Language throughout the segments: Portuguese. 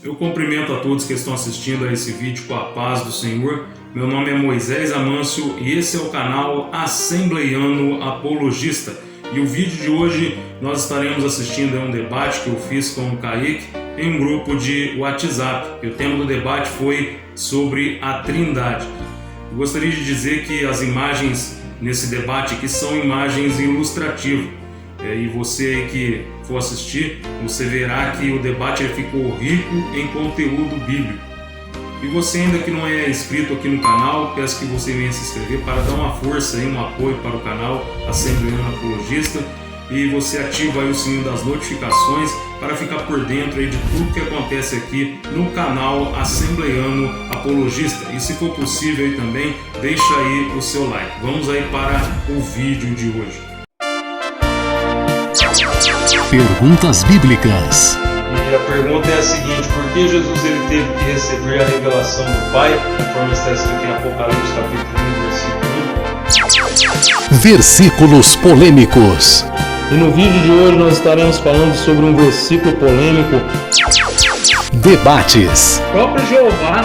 Eu cumprimento a todos que estão assistindo a esse vídeo com a paz do Senhor. Meu nome é Moisés Amâncio e esse é o canal Assembleiano Apologista. E o vídeo de hoje nós estaremos assistindo a um debate que eu fiz com o Kaique em um grupo de WhatsApp. E o tema do debate foi sobre a Trindade. Eu gostaria de dizer que as imagens nesse debate aqui são imagens ilustrativas. E você aí que for assistir, você verá que o debate ficou rico em conteúdo bíblico. E você ainda que não é inscrito aqui no canal, peço que você venha se inscrever para dar uma força e um apoio para o canal Assembleiano Apologista. E você ativa aí o sininho das notificações para ficar por dentro aí de tudo que acontece aqui no canal Assembleiano Apologista. E se for possível aí também, deixa aí o seu like. Vamos aí para o vídeo de hoje. Perguntas bíblicas. E a pergunta é a seguinte: por que Jesus ele teve que receber a revelação do Pai, conforme está escrito em Apocalipse capítulo 1, versículo 1? Versículos polêmicos. E no vídeo de hoje nós estaremos falando sobre um versículo polêmico. Debates. O próprio Jeová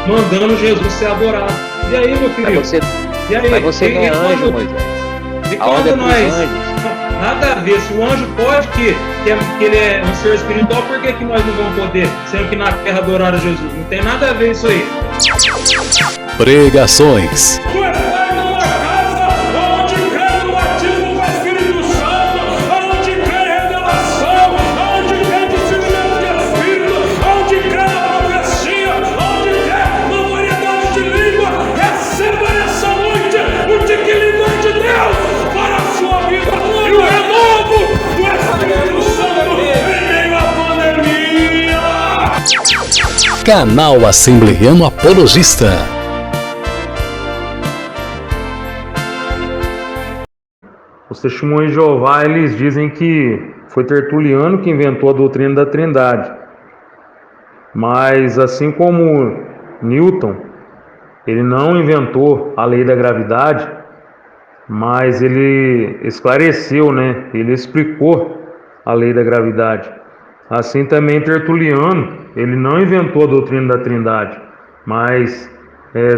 mandando Jesus ser adorado. E aí, meu filho? Mas você não é anjo, Moisés. E A ordem é quando pros nós... anjos. Nada a ver, se o anjo pode que ele é um ser espiritual, por que nós não vamos poder, sendo que na terra adoraram Jesus? Não tem nada a ver isso aí. Pregações. Canal Assembleiano Apologista. Os testemunhos de Jeová, eles dizem que foi Tertuliano que inventou a doutrina da Trindade. Mas assim como Newton, ele não inventou a lei da gravidade, mas ele esclareceu, né? Ele explicou a lei da gravidade. Assim também Tertuliano, ele não inventou a doutrina da Trindade, mas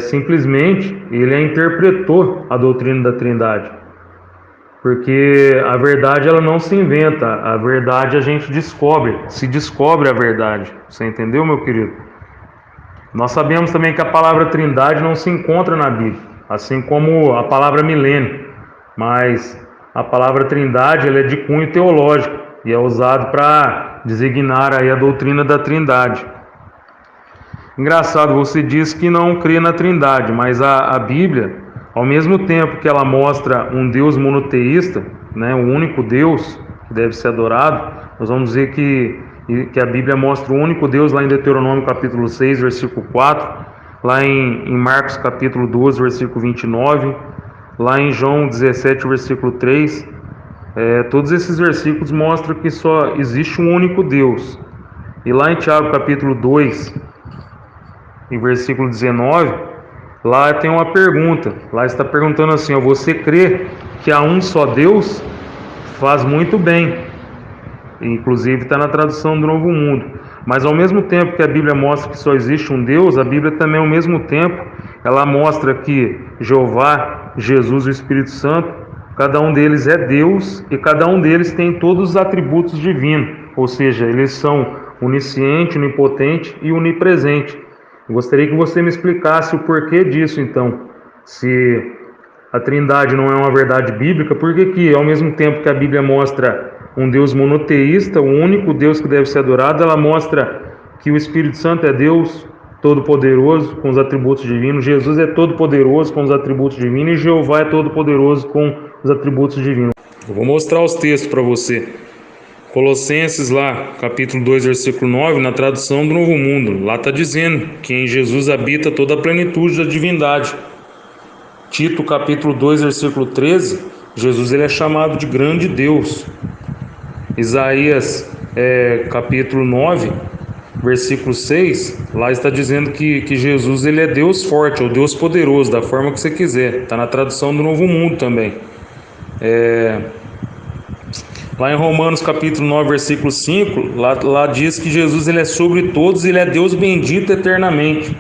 simplesmente ele interpretou a doutrina da Trindade. Porque a verdade ela não se inventa, a verdade a gente descobre, se descobre a verdade. Você entendeu, meu querido? Nós sabemos também que a palavra Trindade não se encontra na Bíblia, assim como a palavra milênio, mas a palavra Trindade ela é de cunho teológico e é usado para designar aí a doutrina da Trindade. Engraçado, você diz que não crê na Trindade, mas a Bíblia, ao mesmo tempo que ela mostra um Deus monoteísta, né, o único Deus que deve ser adorado, nós vamos dizer que a Bíblia mostra o único Deus lá em Deuteronômio capítulo 6, versículo 4, lá em Marcos capítulo 12, versículo 29, lá em João 17, versículo 3, todos esses versículos mostram que só existe um único Deus. E lá em Tiago capítulo 2, em versículo 19, lá tem uma pergunta. Lá está perguntando assim: você crê que há um só Deus? Faz muito bem. Inclusive está na tradução do Novo Mundo. Mas ao mesmo tempo que a Bíblia mostra que só existe um Deus, a Bíblia também ao mesmo tempo ela mostra que Jeová, Jesus e o Espírito Santo, cada um deles é Deus e cada um deles tem todos os atributos divinos. Ou seja, eles são onisciente, onipotente e onipresente. Eu gostaria que você me explicasse o porquê disso, então. Se a Trindade não é uma verdade bíblica, por que ao mesmo tempo que a Bíblia mostra um Deus monoteísta, o único Deus que deve ser adorado, ela mostra que o Espírito Santo é Deus todo-poderoso com os atributos divinos, Jesus é todo-poderoso com os atributos divinos e Jeová é todo-poderoso com os atributos divinos? Eu vou mostrar os textos para você. Colossenses lá, capítulo 2, versículo 9, na tradução do Novo Mundo. Lá está dizendo que em Jesus habita toda a plenitude da divindade. Tito, capítulo 2, versículo 13, Jesus ele é chamado de grande Deus. Isaías, capítulo 9, versículo 6, lá está dizendo que Jesus ele é Deus forte, ou Deus poderoso, da forma que você quiser. Está na tradução do Novo Mundo também. Lá em Romanos capítulo 9, versículo 5, lá diz que Jesus ele é sobre todos, ele é Deus bendito eternamente.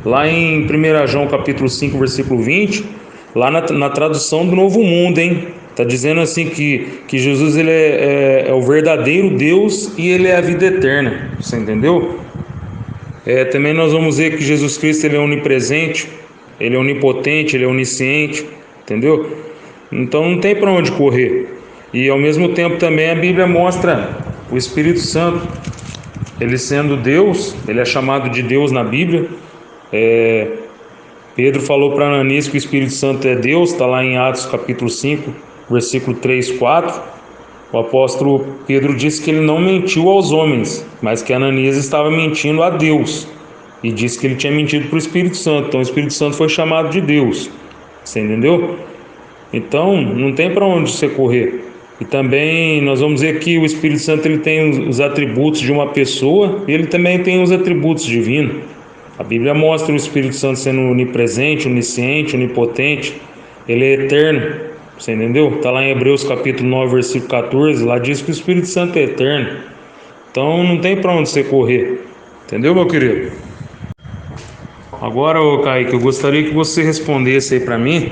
Lá em 1 João capítulo 5, versículo 20, lá na tradução do Novo Mundo, hein? Está dizendo assim que Jesus ele é o verdadeiro Deus e ele é a vida eterna. Você entendeu? Também nós vamos ver que Jesus Cristo ele é onipresente, ele é onipotente, ele é onisciente, entendeu? Então não tem para onde correr. E ao mesmo tempo também a Bíblia mostra o Espírito Santo, ele sendo Deus, ele é chamado de Deus na Bíblia. Pedro falou para Ananias que o Espírito Santo é Deus, está lá em Atos capítulo 5, versículo 3, 4. O apóstolo Pedro disse que ele não mentiu aos homens, mas que Ananias estava mentindo a Deus, e disse que ele tinha mentido para o Espírito Santo. Então o Espírito Santo foi chamado de Deus, você entendeu? Então não tem para onde você correr. E também nós vamos ver que o Espírito Santo ele tem os atributos de uma pessoa e ele também tem os atributos divinos. A Bíblia mostra o Espírito Santo sendo onipresente, onisciente, onipotente, ele é eterno, você entendeu? Está lá em Hebreus capítulo 9, versículo 14, lá diz que o Espírito Santo é eterno. Então não tem para onde você correr, entendeu, meu querido? Agora, Kaique, eu gostaria que você respondesse aí para mim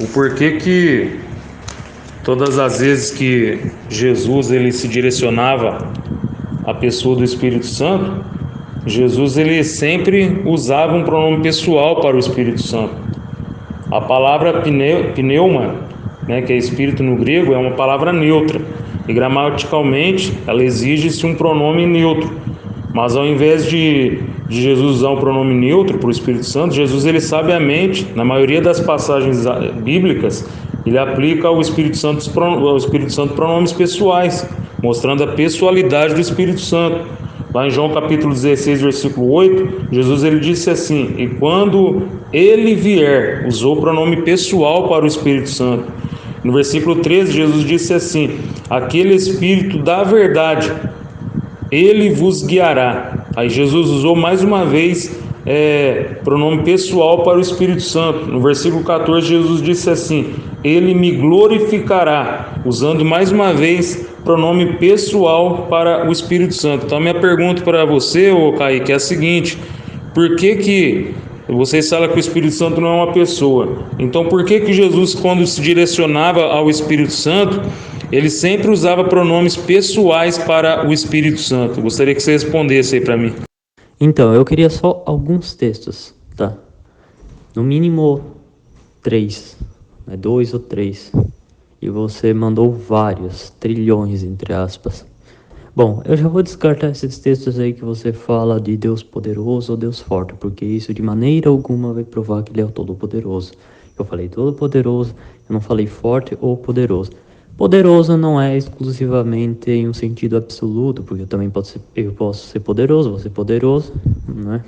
o porquê que todas as vezes que Jesus ele se direcionava à pessoa do Espírito Santo, Jesus ele sempre usava um pronome pessoal para o Espírito Santo. A palavra pneuma, que é espírito no grego, é uma palavra neutra e gramaticalmente ela exige-se um pronome neutro. Mas ao invés de Jesus usar um pronome neutro para o Espírito Santo, Jesus ele sabiamente, na maioria das passagens bíblicas, ele aplica ao Espírito Santo pronomes pessoais, mostrando a pessoalidade do Espírito Santo. Lá em João capítulo 16, versículo 8, Jesus ele disse assim: e quando ele vier, usou o pronome pessoal para o Espírito Santo. No versículo 13, Jesus disse assim: aquele Espírito da verdade, ele vos guiará. Aí Jesus usou mais uma vez pronome pessoal para o Espírito Santo. No versículo 14, Jesus disse assim: ele me glorificará, usando mais uma vez pronome pessoal para o Espírito Santo. Então minha pergunta para você, Kaique, é a seguinte: por que vocês falam que o Espírito Santo não é uma pessoa? Então por que Jesus, quando se direcionava ao Espírito Santo, ele sempre usava pronomes pessoais para o Espírito Santo? Eu gostaria que você respondesse aí para mim. Então, eu queria só alguns textos, tá? No mínimo 3, 2 ou 3. E você mandou vários, trilhões, entre aspas. Bom, eu já vou descartar esses textos aí que você fala de Deus poderoso ou Deus forte, porque isso de maneira alguma vai provar que ele é o todo-poderoso. Eu falei todo-poderoso, eu não falei forte ou poderoso. Poderoso não é exclusivamente em um sentido absoluto, porque eu posso ser poderoso, você poderoso, né?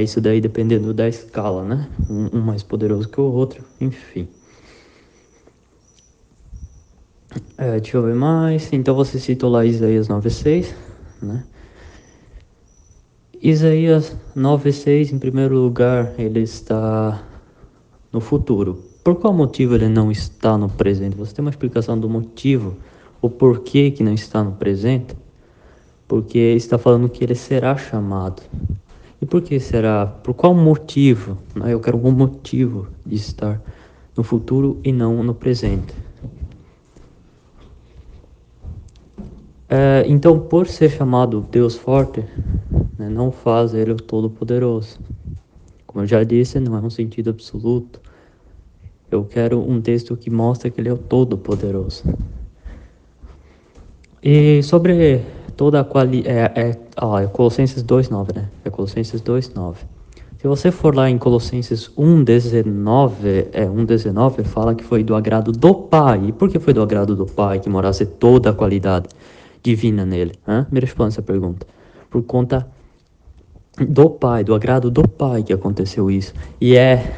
Isso daí dependendo da escala, né? Um mais poderoso que o outro, enfim. Deixa eu ver mais. Então você citou lá Isaías 9:6, né? Isaías 9:6, em primeiro lugar, ele está no futuro. Por qual motivo ele não está no presente? Você tem uma explicação do motivo, o porquê que não está no presente? Porque está falando que ele será chamado. E por que será? Por qual motivo? Eu quero um motivo de estar no futuro e não no presente. Então, por ser chamado Deus forte, não faz ele o Todo-Poderoso. Como eu já disse, não é um sentido absoluto. Eu quero um texto que mostra que ele é o Todo-Poderoso. E sobre toda a qualidade... é Colossenses 2:9, né? É Colossenses 2:9. Se você for lá em Colossenses 1:19, fala que foi do agrado do Pai. E por que foi do agrado do Pai que morasse toda a qualidade divina nele? Me responda essa pergunta. Por conta do Pai, do agrado do Pai que aconteceu isso. E é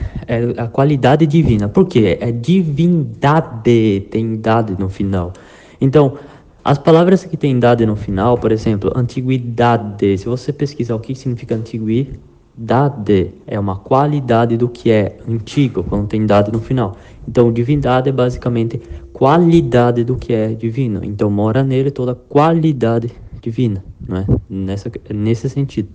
a qualidade divina. Por quê? É divindade, tem dade no final. Então, as palavras que tem dade no final, por exemplo, antiguidade. Se você pesquisar o que significa antiguidade, Dade é uma qualidade do que é antigo, quando tem dade no final. Então, divindade é basicamente qualidade do que é divino. Então, mora nele toda a qualidade divina, não é? Nesse sentido.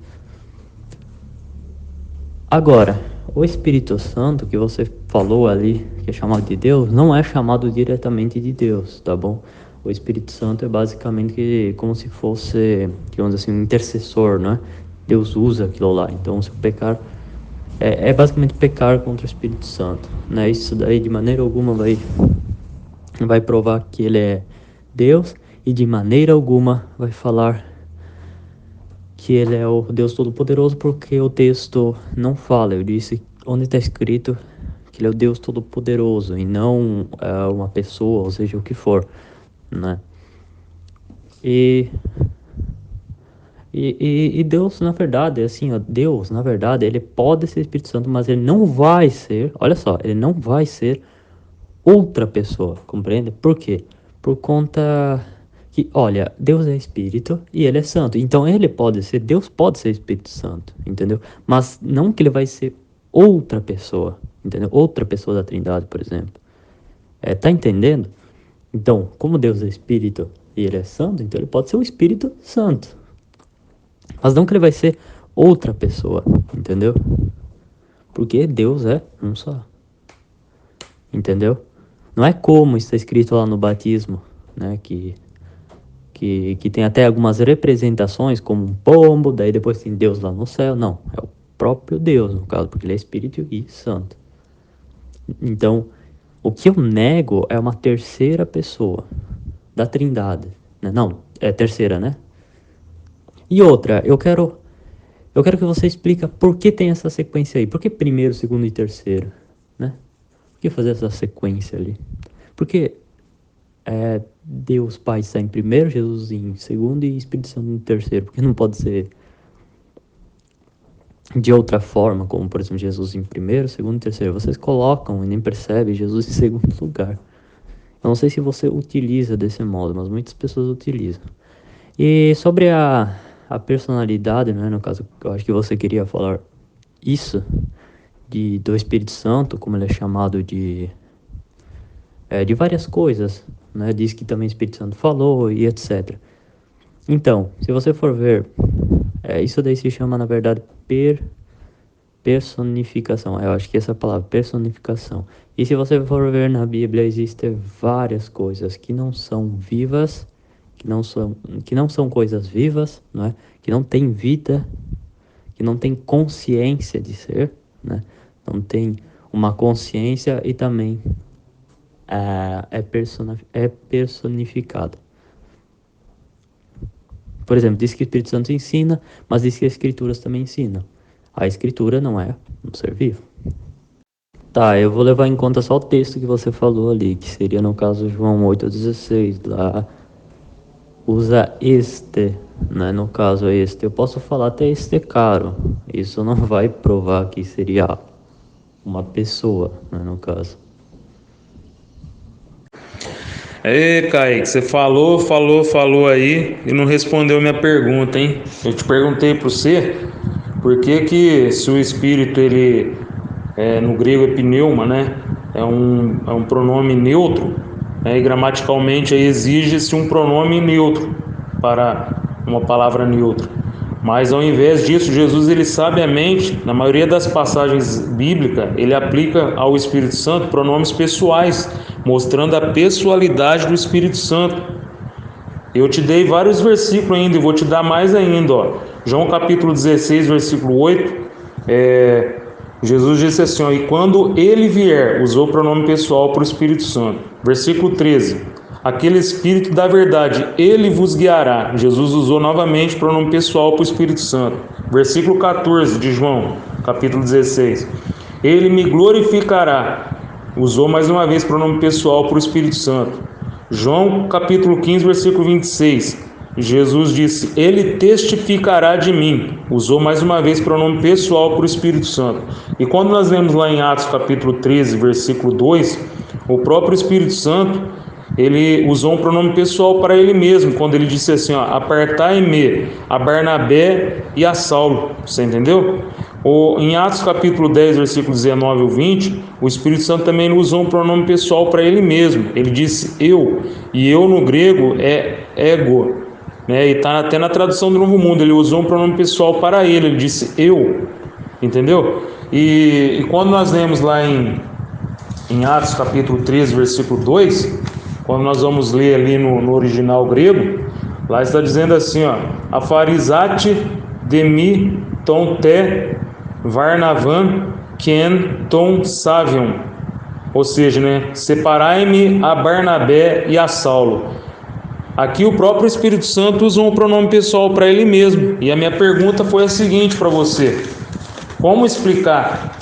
Agora, o Espírito Santo que você falou ali, que é chamado de Deus, não é chamado diretamente de Deus, tá bom? O Espírito Santo é basicamente como se fosse, digamos assim, um intercessor, não é? Deus usa aquilo lá. Então, se eu pecar, é basicamente pecar contra o Espírito Santo, né? Isso daí de maneira alguma vai provar que ele é Deus, e de maneira alguma vai falar que ele é o Deus Todo-Poderoso, porque o texto não fala. Eu disse onde está escrito que ele é o Deus Todo-Poderoso e não uma pessoa, ou seja, o que for, né? E Deus, na verdade, assim, ó, Deus, na verdade, ele pode ser Espírito Santo, mas ele não vai ser, olha só, ele não vai ser outra pessoa, compreende? Por quê? Por conta que, olha, Deus é Espírito e ele é Santo, então Deus pode ser Espírito Santo, entendeu? Mas não que ele vai ser outra pessoa, entendeu? Outra pessoa da Trindade, por exemplo. Tá entendendo? Então, como Deus é Espírito e ele é Santo, então ele pode ser o Espírito Santo. Mas não que ele vai ser outra pessoa, entendeu? Porque Deus é um só. Entendeu? Não é como está escrito lá no batismo, né? Que tem até algumas representações, como um pombo, daí depois tem Deus lá no céu. Não, é o próprio Deus, no caso, porque ele é Espírito e Santo. Então, o que eu nego é uma terceira pessoa da Trindade, né? Não, é terceira, né? E outra, eu quero que você explique por que tem essa sequência aí. Por que primeiro, segundo e terceiro, né? Por que fazer essa sequência ali? Porque Deus Pai está em primeiro, Jesus em segundo e Espírito Santo em terceiro. Porque não pode ser de outra forma, como por exemplo Jesus em primeiro, segundo e terceiro. Vocês colocam e nem percebem Jesus em segundo lugar. Eu não sei se você utiliza desse modo, mas muitas pessoas utilizam. E sobre a personalidade, né, no caso, eu acho que você queria falar isso, do Espírito Santo, como ele é chamado de várias coisas, né, diz que também o Espírito Santo falou e etc. Então, se você for ver, isso daí se chama, na verdade, personificação. Eu acho que essa é a palavra, personificação. E se você for ver na Bíblia, existem várias coisas que não são vivas, que não são coisas vivas, não é? Que não tem vida, que não tem consciência de ser, né? Não tem uma consciência e também é personificado. Por exemplo, diz que o Espírito Santo ensina, mas diz que as Escrituras também ensinam. A Escritura não é um ser vivo. Tá, eu vou levar em conta só o texto que você falou ali, que seria no caso João 8,16, lá usa este, né? No caso este, eu posso falar até este caro. Isso não vai provar que seria uma pessoa, né? No caso. Kaique, você falou aí e não respondeu minha pergunta, hein? Eu te perguntei para você por que se o espírito, ele no grego é pneuma, né? É um pronome neutro, né? E gramaticalmente aí exige-se um pronome neutro para uma palavra neutra. Mas ao invés disso, Jesus, ele sabiamente, na maioria das passagens bíblicas, ele aplica ao Espírito Santo pronomes pessoais, mostrando a pessoalidade do Espírito Santo. Eu te dei vários versículos ainda e vou te dar mais ainda, ó. João capítulo 16, versículo 8, Jesus disse assim, ó, e quando ele vier, usou o pronome pessoal para o Espírito Santo. Versículo 13, aquele Espírito da verdade, ele vos guiará. Jesus usou novamente o pronome pessoal para o Espírito Santo. Versículo 14 de João, capítulo 16, ele me glorificará. Usou mais uma vez o pronome pessoal para o Espírito Santo. João capítulo 15, versículo 26, Jesus disse, ele testificará de mim. Usou mais uma vez o pronome pessoal para o Espírito Santo. E quando nós lemos lá em Atos capítulo 13, versículo 2, o próprio Espírito Santo, ele usou um pronome pessoal para ele mesmo, quando ele disse assim, ó, apartai-me a Barnabé e a Saulo. Você entendeu? Em Atos capítulo 10, versículo 19 ao 20, o Espírito Santo também usou um pronome pessoal para ele mesmo. Ele disse eu, e eu no grego é ego, né? E está até na tradução do Novo Mundo, ele usou um pronome pessoal para ele disse eu, entendeu? E quando nós lemos lá em Atos capítulo 13, versículo 2, quando nós vamos ler ali no original grego, lá está dizendo assim, ó, afarizate demi ton te Varnavan ken ton savion, ou seja, né, separai-me a Barnabé e a Saulo. Aqui o próprio Espírito Santo usou um pronome pessoal para ele mesmo. E a minha pergunta foi a seguinte para você: como explicar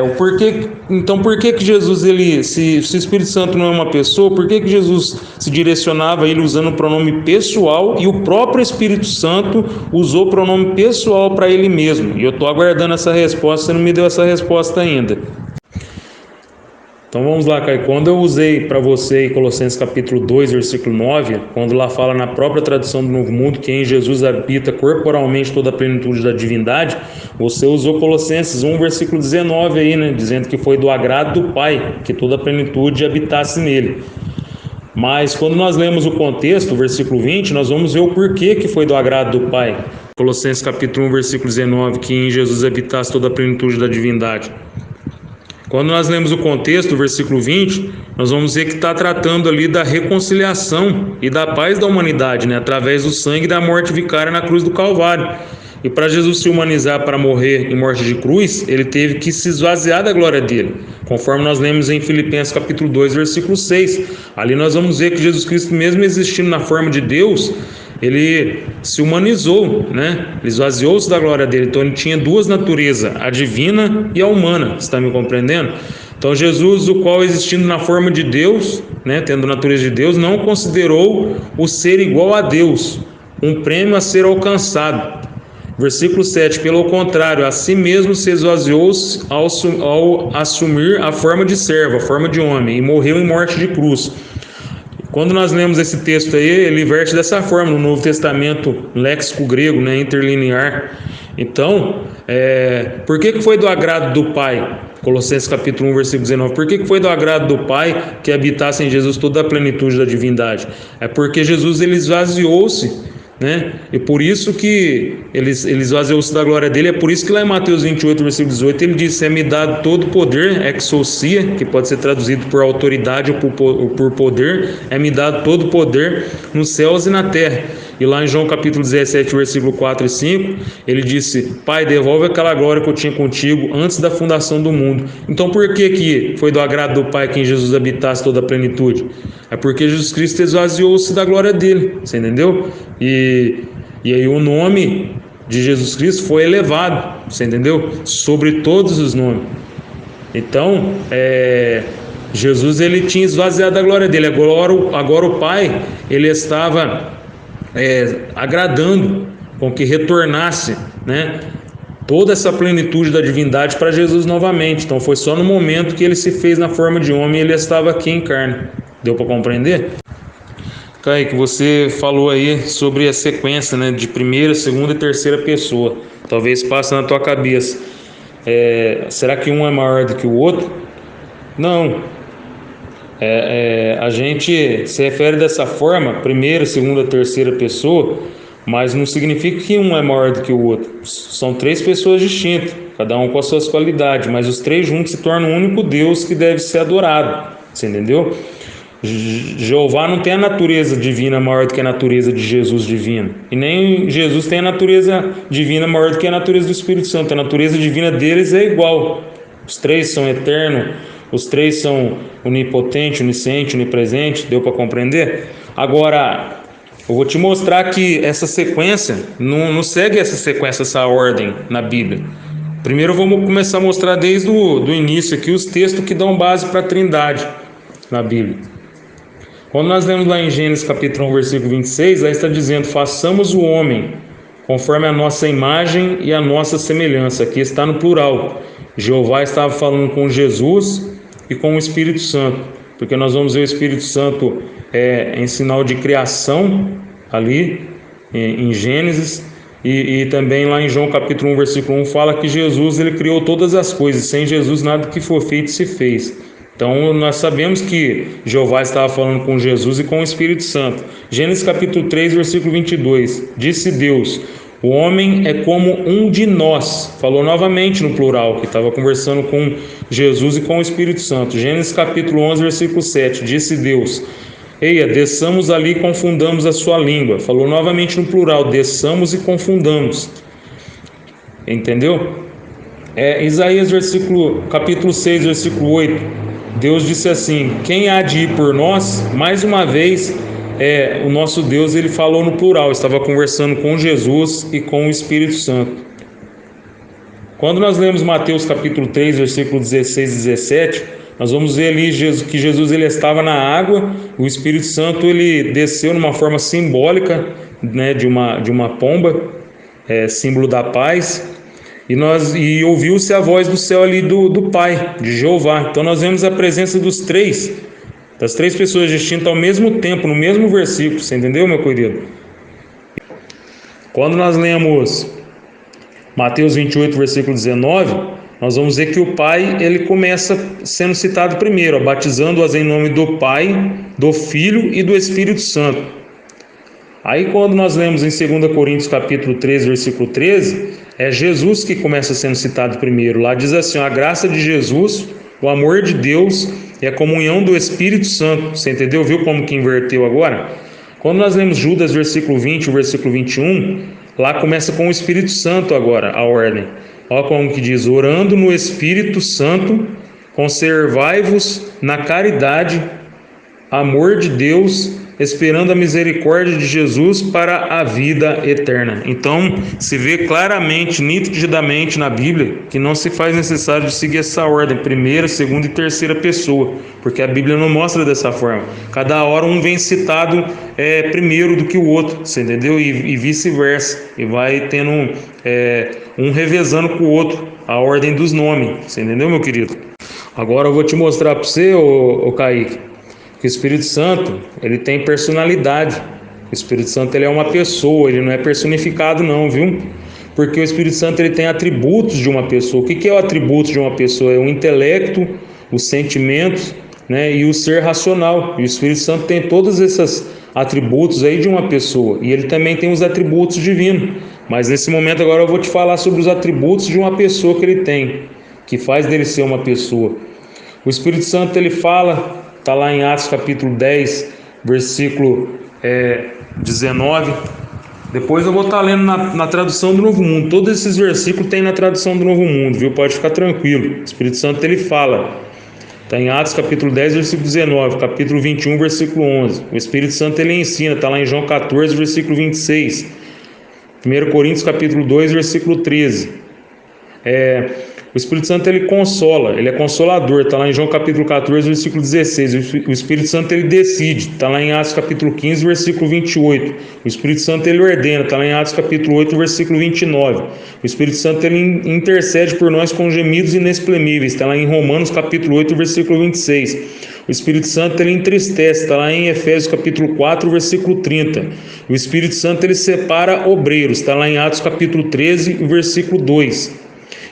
o porquê? Então, por que Jesus, se o Espírito Santo não é uma pessoa, por que Jesus se direcionava a ele usando o pronome pessoal e o próprio Espírito Santo usou o pronome pessoal para ele mesmo? E eu estou aguardando essa resposta, você não me deu essa resposta ainda. Então vamos lá, Caio. Quando eu usei para você em Colossenses capítulo 2, versículo 9, quando lá fala na própria tradução do Novo Mundo que em Jesus habita corporalmente toda a plenitude da divindade, você usou Colossenses 1, versículo 19 aí, né? Dizendo que foi do agrado do Pai que toda a plenitude habitasse nele. Mas quando nós lemos o contexto, o versículo 20, nós vamos ver o porquê que foi do agrado do Pai. Colossenses capítulo 1, versículo 19, que em Jesus habitasse toda a plenitude da divindade. Quando nós lemos o contexto, o versículo 20, nós vamos ver que está tratando ali da reconciliação e da paz da humanidade, né? Através do sangue da morte vicária na cruz do Calvário. E para Jesus se humanizar para morrer em morte de cruz, ele teve que se esvaziar da glória dele, conforme nós lemos em Filipenses capítulo 2, versículo 6. Ali nós vamos ver que Jesus Cristo, mesmo existindo na forma de Deus, ele se humanizou, né? Ele esvaziou-se da glória dele. Então ele tinha duas naturezas, a divina e a humana. Você está me compreendendo? Então Jesus, o qual existindo na forma de Deus, né, tendo a natureza de Deus, não considerou o ser igual a Deus um prêmio a ser alcançado. Versículo 7, pelo contrário, a si mesmo se esvaziou-se ao assumir a forma de servo, a forma de homem, e morreu em morte de cruz. Quando nós lemos esse texto aí, ele verte dessa forma no Novo Testamento, léxico grego, né, interlinear. Então, por que foi do agrado do Pai? Colossenses capítulo 1, versículo 19. Por que foi do agrado do Pai que habitasse em Jesus toda a plenitude da divindade? É porque Jesus ele esvaziou-se, né? E por isso que ele esvaziou-se da glória dele. É por isso que lá em Mateus 28, versículo 18, ele diz: é-me dado todo o poder, exousia, que pode ser traduzido por autoridade ou por poder, é-me dado todo o poder nos céus e na terra. E lá em João capítulo 17, versículo 4 e 5, ele disse: Pai, devolve aquela glória que eu tinha contigo antes da fundação do mundo. Então por que foi do agrado do Pai que em Jesus habitasse toda a plenitude? É porque Jesus Cristo esvaziou-se da glória dele, você entendeu? E aí o nome de Jesus Cristo foi elevado, você entendeu? Sobre todos os nomes. Então, Jesus ele tinha esvaziado a glória dele. Agora o Pai, ele estava agradando com que retornasse, né, toda essa plenitude da divindade para Jesus novamente. Então foi só no momento que ele se fez na forma de homem e ele estava aqui em carne. Deu para compreender? Kaique, você falou aí sobre a sequência, né, de primeira, segunda e terceira pessoa. Talvez passe na tua cabeça. Será que um é maior do que o outro? Não. A gente se refere dessa forma, primeira, segunda, terceira pessoa, mas não significa que um é maior do que o outro. São três pessoas distintas, cada um com as suas qualidades, mas os três juntos se tornam um único Deus que deve ser adorado. Você entendeu? Jeová não tem a natureza divina maior do que a natureza de Jesus divina, e nem Jesus tem a natureza divina maior do que a natureza do Espírito Santo. A natureza divina deles é igual. Os três são eternos, os três são onipotente, onisciente, onipresente. Deu para compreender? Agora, eu vou te mostrar que essa sequência não segue essa sequência, essa ordem na Bíblia. Primeiro vamos começar a mostrar desde o início aqui os textos que dão base para a Trindade na Bíblia. Quando nós lemos lá em Gênesis capítulo 1, versículo 26, lá está dizendo: façamos o homem conforme a nossa imagem e a nossa semelhança. Aqui está no plural. Jeová estava falando com Jesus e com o Espírito Santo, porque nós vamos ver o Espírito Santo em sinal de criação ali em Gênesis, E também lá em João capítulo 1, versículo 1, fala que Jesus ele criou todas as coisas, sem Jesus nada que for feito se fez. Então nós sabemos que Jeová estava falando com Jesus e com o Espírito Santo. Gênesis capítulo 3, versículo 22, disse Deus: o homem é como um de nós. Falou novamente no plural, que estava conversando com Jesus e com o Espírito Santo. Gênesis capítulo 11, versículo 7, disse Deus: eia, desçamos ali e confundamos a sua língua. Falou novamente no plural, desçamos e confundamos. Entendeu? Isaías capítulo 6, versículo 8. Deus disse assim: quem há de ir por nós? Mais uma vez, o nosso Deus ele falou no plural, estava conversando com Jesus e com o Espírito Santo. Quando nós lemos Mateus capítulo 3, versículo 16 e 17, nós vamos ver ali que Jesus ele estava na água, o Espírito Santo ele desceu numa forma simbólica, né, de uma pomba, símbolo da paz, e ouviu-se a voz do céu ali do Pai, de Jeová. Então nós vemos a presença das três pessoas distintas ao mesmo tempo, no mesmo versículo, você entendeu, meu querido? Quando nós lemos Mateus 28, versículo 19, nós vamos ver que o Pai, ele começa sendo citado primeiro, batizando-as em nome do Pai, do Filho e do Espírito Santo. Aí quando nós lemos em 2 Coríntios capítulo 13, versículo 13, é Jesus que começa sendo citado primeiro. Lá diz assim: a graça de Jesus, o amor de Deus e a comunhão do Espírito Santo. Você entendeu? Viu como que inverteu agora? Quando nós lemos Judas, versículo 20 e versículo 21, lá começa com o Espírito Santo agora, a ordem. Olha como que diz: orando no Espírito Santo, conservai-vos na caridade, amor de Deus, esperando a misericórdia de Jesus para a vida eterna. Então, se vê claramente, nitidamente na Bíblia, que não se faz necessário de seguir essa ordem, primeira, segunda e terceira pessoa, porque a Bíblia não mostra dessa forma. Cada hora um vem citado primeiro do que o outro, você entendeu? E vice-versa, e vai tendo um revezando com o outro, a ordem dos nomes, você entendeu, meu querido? Agora eu vou te mostrar para você, ô Kaique, que o Espírito Santo, ele tem personalidade. O Espírito Santo ele é uma pessoa, ele não é personificado não, viu? Porque o Espírito Santo ele tem atributos de uma pessoa. O que é o atributo de uma pessoa? É o intelecto, os sentimentos, né, e o ser racional. E o Espírito Santo tem todos esses atributos aí de uma pessoa. E ele também tem os atributos divinos. Mas nesse momento agora eu vou te falar sobre os atributos de uma pessoa que ele tem, que faz dele ser uma pessoa. O Espírito Santo ele fala... Está lá em Atos capítulo 10, versículo 19. Depois eu vou estar lendo na tradução do Novo Mundo. Todos esses versículos tem na tradução do Novo Mundo, viu? Pode ficar tranquilo. O Espírito Santo ele fala. Está em Atos capítulo 10, versículo 19. Capítulo 21, versículo 11. O Espírito Santo ele ensina. Está lá em João 14, versículo 26. 1 Coríntios capítulo 2, versículo 13. O Espírito Santo ele consola, ele é consolador, está lá em João capítulo 14, versículo 16. O Espírito Santo ele decide, está lá em Atos capítulo 15, versículo 28. O Espírito Santo ele ordena, está lá em Atos capítulo 8, versículo 29. O Espírito Santo ele intercede por nós com gemidos inexprimíveis, está lá em Romanos capítulo 8, versículo 26. O Espírito Santo ele entristece, está lá em Efésios capítulo 4, versículo 30. O Espírito Santo ele separa obreiros, está lá em Atos capítulo 13, versículo 2.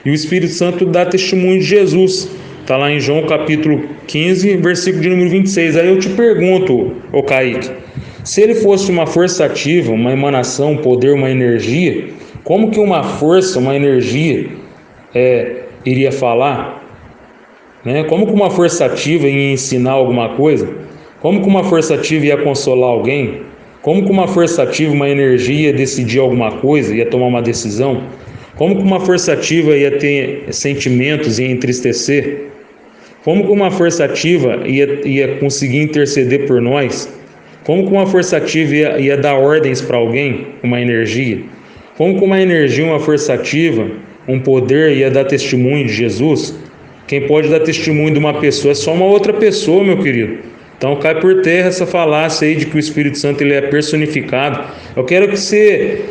E o Espírito Santo dá testemunho de Jesus. Está lá em João capítulo 15, versículo de número 26. Aí eu te pergunto, ô Kaique, se ele fosse uma força ativa, uma emanação, um poder, uma energia, como que uma força, uma energia iria falar? Né? Como que uma força ativa ia ensinar alguma coisa? Como que uma força ativa ia consolar alguém? Como que uma força ativa, uma energia ia decidir alguma coisa, ia tomar uma decisão? Como que uma força ativa ia ter sentimentos e ia entristecer? Como que uma força ativa ia conseguir interceder por nós? Como que uma força ativa ia dar ordens para alguém? Uma energia? Como que uma energia, uma força ativa, um poder ia dar testemunho de Jesus? Quem pode dar testemunho de uma pessoa é só uma outra pessoa, meu querido. Então cai por terra essa falácia aí de que o Espírito Santo ele é personificado. Eu quero que você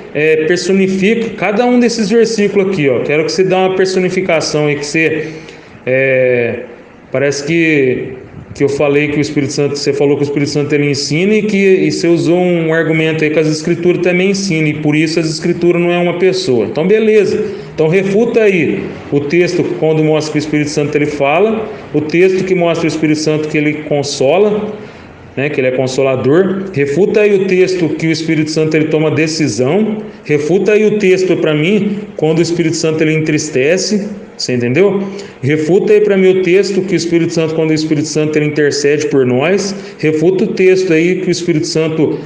personifique cada um desses versículos aqui, ó. Quero que você dê uma personificação aí, que você parece que que eu falei que o Espírito Santo, você falou que o Espírito Santo ele ensina e você usou um argumento aí que as escrituras também ensinam, e por isso as escrituras não é uma pessoa. Então beleza, então refuta aí o texto quando mostra que o Espírito Santo ele fala, o texto que mostra o Espírito Santo que ele consola, né, que ele é consolador. Refuta aí o texto que o Espírito Santo ele toma decisão. Refuta aí o texto para mim quando o Espírito Santo ele entristece. Você entendeu? Refuta aí para mim o texto que o Espírito Santo, quando o Espírito Santo ele intercede por nós. Refuta o texto aí que o Espírito Santo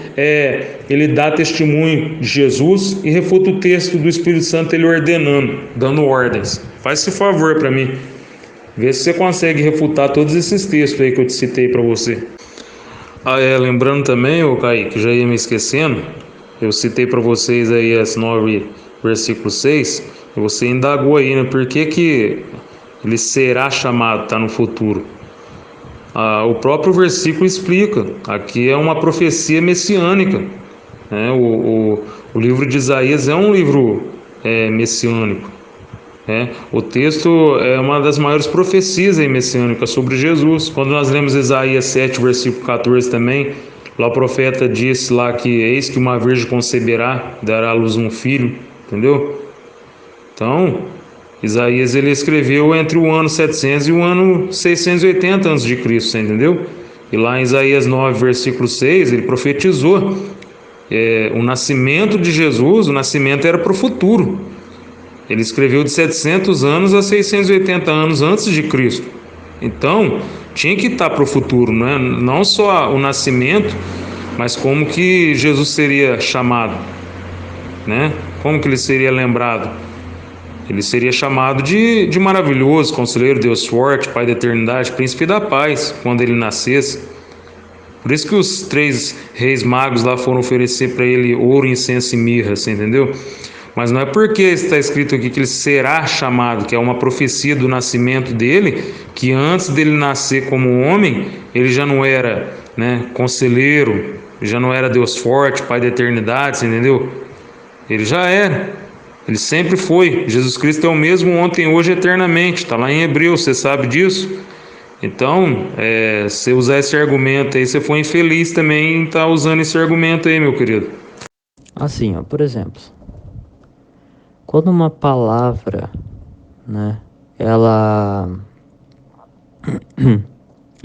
ele dá testemunho de Jesus. E refuta o texto do Espírito Santo ele ordenando, dando ordens. Faz esse favor para mim. Vê se você consegue refutar todos esses textos aí que eu te citei para você. Lembrando também, ô Kaique, já ia me esquecendo, eu citei para vocês aí as 9, versículo 6, e você indagou aí, né? Por que ele será chamado, está no futuro? O próprio versículo explica, aqui é uma profecia messiânica, né? O livro de Isaías é um livro messiânico. O texto é uma das maiores profecias messiânicas sobre Jesus. Quando nós lemos Isaías 7, versículo 14 também, lá o profeta disse lá que eis que uma virgem conceberá, dará à luz um filho, entendeu? Então, Isaías ele escreveu entre o ano 700 e o ano 680 a.C., entendeu? E lá em Isaías 9, versículo 6, ele profetizou o nascimento de Jesus, o nascimento era para o futuro. Ele escreveu de 700 anos a 680 anos antes de Cristo. Então, tinha que estar para o futuro, né? Não só o nascimento, mas como que Jesus seria chamado, né? Como que ele seria lembrado? Ele seria chamado de maravilhoso, conselheiro, Deus forte, Pai da eternidade, príncipe da paz, quando ele nascesse. Por isso que os 3 reis magos lá foram oferecer para ele ouro, incenso e mirra, você entendeu? Mas não é porque está escrito aqui que ele será chamado, que é uma profecia do nascimento dele, que antes dele nascer como homem, ele já não era, né, conselheiro, já não era Deus forte, Pai da eternidade, você entendeu? Ele já era, ele sempre foi. Jesus Cristo é o mesmo ontem, hoje, eternamente, está lá em Hebreus, você sabe disso? Então, se usar esse argumento aí, você foi infeliz também em estar usando esse argumento aí, meu querido. Assim, ó, por exemplo, quando uma palavra, né, ela,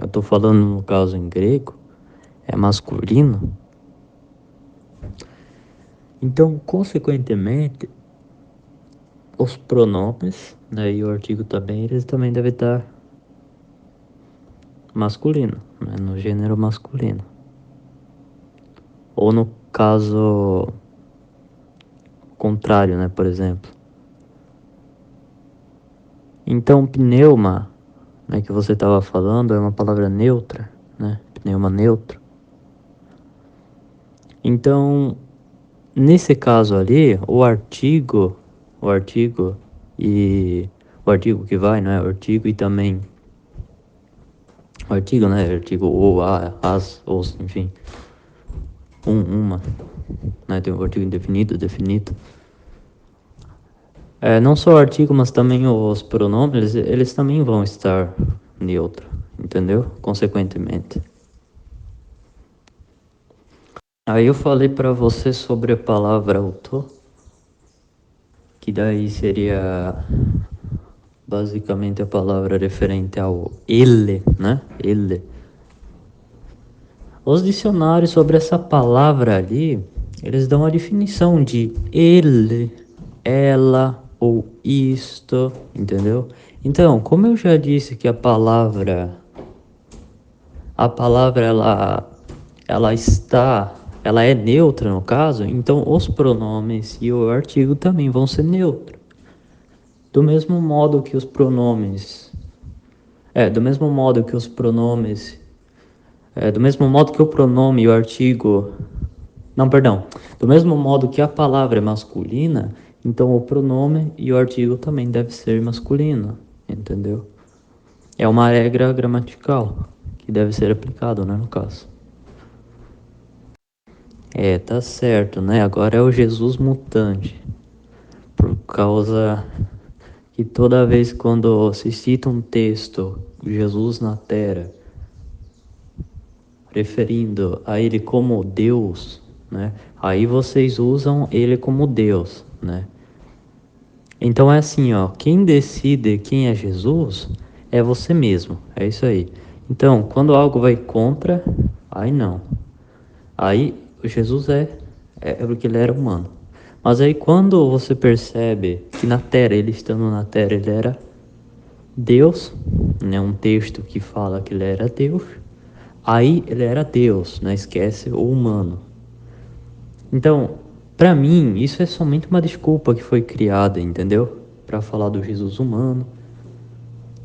eu tô falando no caso em grego, é masculino, então, consequentemente, os pronomes, né, e o artigo também, eles também devem estar masculino, né, no gênero masculino. Ou no caso contrário, né, por exemplo. Então, pneuma, né, que você estava falando, é uma palavra neutra, né, pneuma neutro. Então, nesse caso ali, o artigo que vai, né, o artigo e também o artigo, né, artigo ou, as, os, enfim, uma, né, tem o artigo indefinido, definido. Não só o artigo, mas também os pronomes, eles também vão estar neutro, entendeu? Consequentemente. Aí eu falei para você sobre a palavra autor, que daí seria basicamente a palavra referente ao ele, né? Ele. Os dicionários sobre essa palavra ali, eles dão a definição de ele, ela ou isto, entendeu? Então, como eu já disse que a palavra ela é neutra no caso, então os pronomes e o artigo também vão ser neutros. Do mesmo modo que o pronome e o artigo, do mesmo modo que a palavra é masculina, então o pronome e o artigo também deve ser masculino, entendeu? É uma regra gramatical que deve ser aplicado, né, no caso. Tá certo, né? Agora é o Jesus mutante. Por causa que toda vez quando se cita um texto, Jesus na terra, referindo a ele como Deus, né? Aí vocês usam ele como Deus, né? Então é assim, ó, quem decide quem é Jesus é você mesmo, é isso aí. Então, quando algo vai contra, aí não. Aí Jesus é porque ele era humano. Mas aí quando você percebe que na Terra, ele estando na Terra, ele era Deus, né? Um texto que fala que ele era Deus, aí ele era Deus, né? Esquece o humano. Então, para mim, isso é somente uma desculpa que foi criada, entendeu? Para falar do Jesus humano.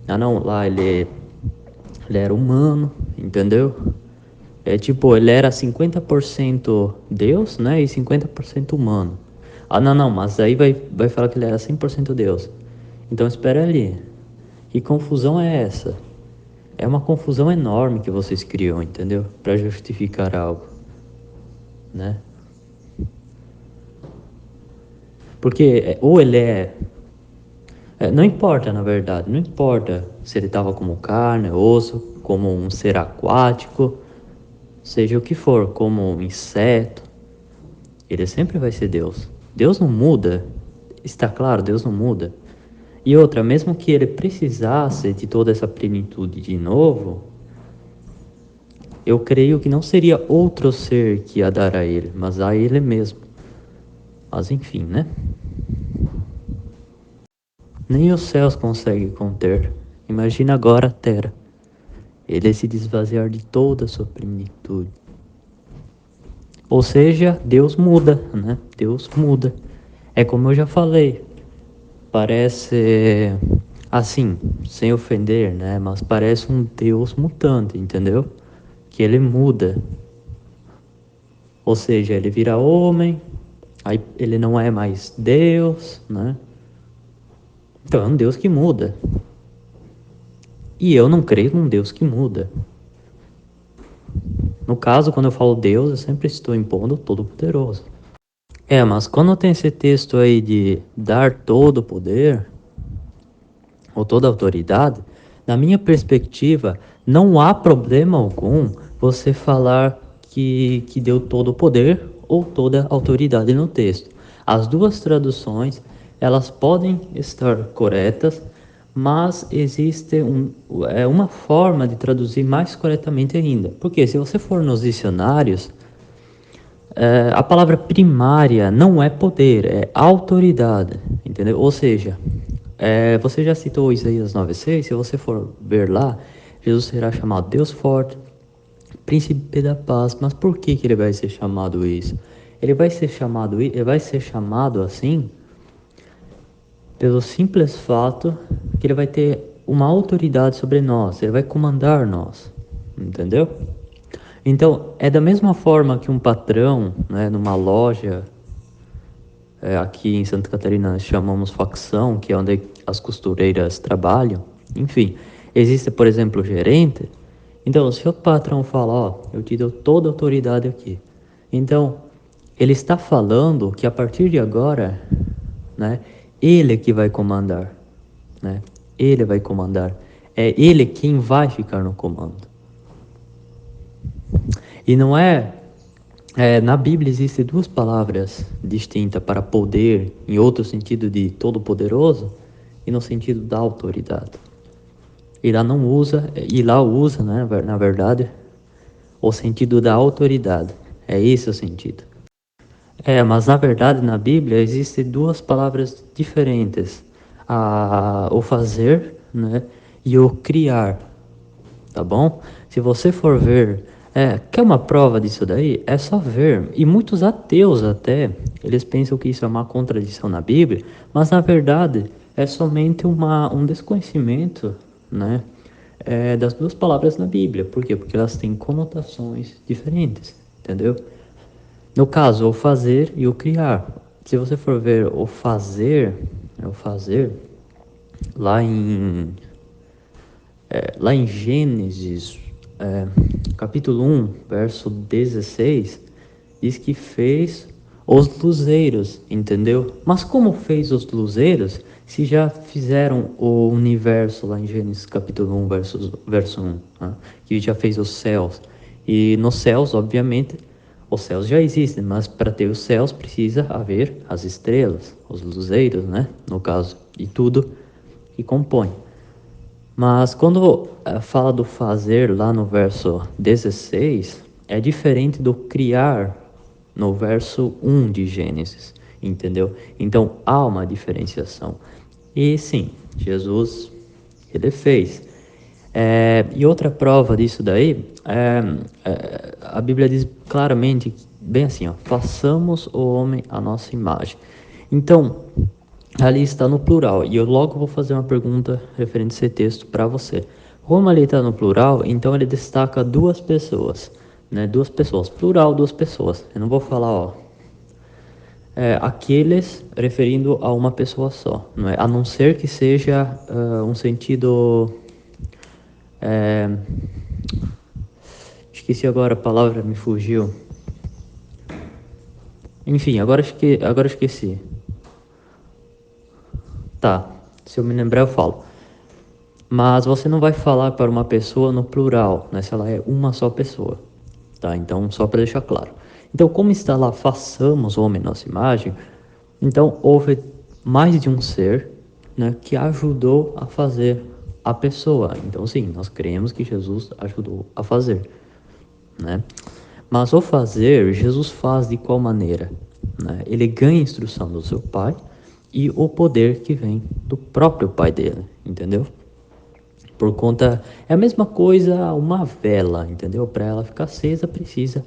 Ah não, lá ele era humano, entendeu? É tipo, ele era 50% Deus, né? E 50% humano. Ah não, mas aí vai falar que ele era 100% Deus. Então espera ali. Que confusão é essa? É uma confusão enorme que vocês criam, entendeu? Para justificar algo, né? Porque ou ele não importa, na verdade, não importa se ele estava como carne, osso, como um ser aquático, seja o que for, como um inseto, ele sempre vai ser Deus. Deus não muda, está claro, Deus não muda. E outra, mesmo que ele precisasse de toda essa plenitude de novo, eu creio que não seria outro ser que ia dar a ele, mas a ele mesmo. Mas enfim, né? Nem os céus conseguem conter. Imagina agora a terra. Ele se desvaziar de toda a sua plenitude. Ou seja, Deus muda, né? Deus muda. É como eu já falei. Parece, assim, sem ofender, né? Mas parece um Deus mutante, entendeu? Que ele muda. Ou seja, ele vira homem, aí ele não é mais Deus, né? Então é um Deus que muda. E eu não creio num Deus que muda. No caso, quando eu falo Deus, eu sempre estou impondo o Todo-Poderoso. Mas quando tem esse texto aí de dar todo o poder, ou toda a autoridade, na minha perspectiva, não há problema algum você falar que deu todo o poder ou toda a autoridade no texto. As duas traduções, elas podem estar corretas, mas existe uma forma de traduzir mais corretamente ainda. Porque se você for nos dicionários, a palavra primária não é poder, é autoridade, entendeu? Ou seja, você já citou Isaías 9,6, se você for ver lá, Jesus será chamado Deus forte, príncipe da paz. Mas por que ele vai ser chamado isso? Ele vai ser chamado assim pelo simples fato que ele vai ter uma autoridade sobre nós, ele vai comandar nós, entendeu? Então, é da mesma forma que um patrão, né, numa loja, aqui em Santa Catarina nós chamamos facção, que é onde as costureiras trabalham, enfim, existe, por exemplo, o gerente. Então, se o patrão fala, eu te dou toda a autoridade aqui, então, ele está falando que a partir de agora, né, ele que vai comandar, né, ele vai comandar, é ele quem vai ficar no comando. E não na Bíblia existem duas palavras distintas para poder, em outro sentido de todo-poderoso, e no sentido da autoridade. E lá usa, né, na verdade, o sentido da autoridade. É esse o sentido. Mas na verdade na Bíblia existem duas palavras diferentes. O fazer, né, e o criar. Tá bom? Se você for ver, quer uma prova disso daí? É só ver. E muitos ateus até, eles pensam que isso é uma contradição na Bíblia, mas na verdade é somente um desconhecimento, né, das duas palavras na Bíblia. Por quê? Porque elas têm conotações diferentes, entendeu? No caso, o fazer e o criar. Se você for ver o fazer, lá em Gênesis, capítulo 1, verso 16, diz que fez os luzeiros, entendeu? Mas como fez os luzeiros, se já fizeram o universo lá em Gênesis capítulo 1, verso 1, né? Que já fez os céus. E nos céus, obviamente, os céus já existem, mas para ter os céus precisa haver as estrelas, os luzeiros, né? No caso, e tudo que compõe. Mas quando fala do fazer lá no verso 16, é diferente do criar no verso 1 de Gênesis, entendeu? Então há uma diferenciação. E sim, Jesus, ele fez. E outra prova disso daí, a Bíblia diz claramente, bem assim, ó, façamos o homem à nossa imagem. Então, ali está no plural, e eu logo vou fazer uma pergunta referente a esse texto para você. Como ali está no plural, então ele destaca duas pessoas, né? Duas pessoas, plural, duas pessoas. Eu não vou falar, ó, aqueles referindo a uma pessoa só, não é? A não ser que seja um sentido... esqueci agora a palavra, me fugiu. Enfim, agora esqueci. Tá, se eu me lembrar eu falo. Mas você não vai falar para uma pessoa no plural, né? Se ela é uma só pessoa, tá? Então, só para deixar claro. Então, como está lá, façamos o homem nossa imagem, então houve mais de um ser, né, que ajudou a fazer a pessoa. Então, sim, nós cremos que Jesus ajudou a fazer, né? Mas o fazer, Jesus faz de qual maneira, né? Ele ganha instrução do seu pai e o poder que vem do próprio pai dele, entendeu? Por conta, é a mesma coisa uma vela, entendeu? Para ela ficar acesa precisa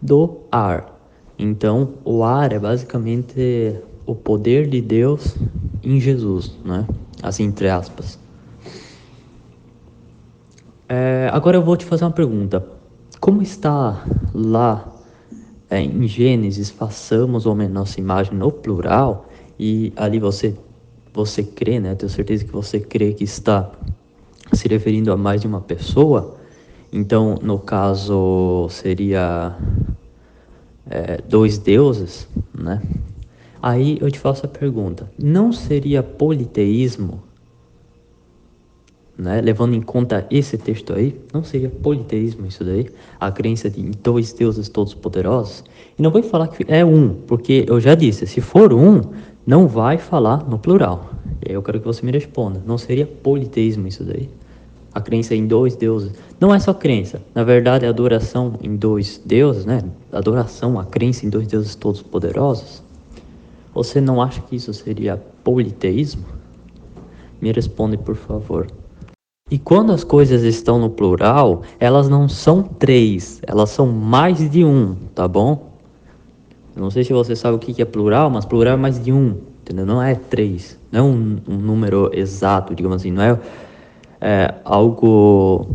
do ar. Então, o ar é basicamente o poder de Deus em Jesus, né? Assim, entre aspas. Agora eu vou te fazer uma pergunta. Como está lá em Gênesis, façamos o homem nossa imagem no plural, e ali você crê, né? Tenho certeza que você crê que está se referindo a mais de uma pessoa. Então, no caso, seria dois deuses, né? Aí eu te faço a pergunta, não seria politeísmo, né? Levando em conta esse texto aí, não seria politeísmo isso daí? A crença de dois deuses todos poderosos? E não vou falar que é um, porque eu já disse, se for um, não vai falar no plural. E aí eu quero que você me responda, não seria politeísmo isso daí? A crença em dois deuses. Não é só crença. Na verdade, a adoração em dois deuses, né? Adoração, a crença em dois deuses todos poderosos. Você não acha que isso seria politeísmo? Me responde, por favor. E quando as coisas estão no plural, elas não são três, elas são mais de um, tá bom? Eu não sei se você sabe o que é plural, mas plural é mais de um, entendeu? Não é três, não é um número exato, digamos assim, não é algo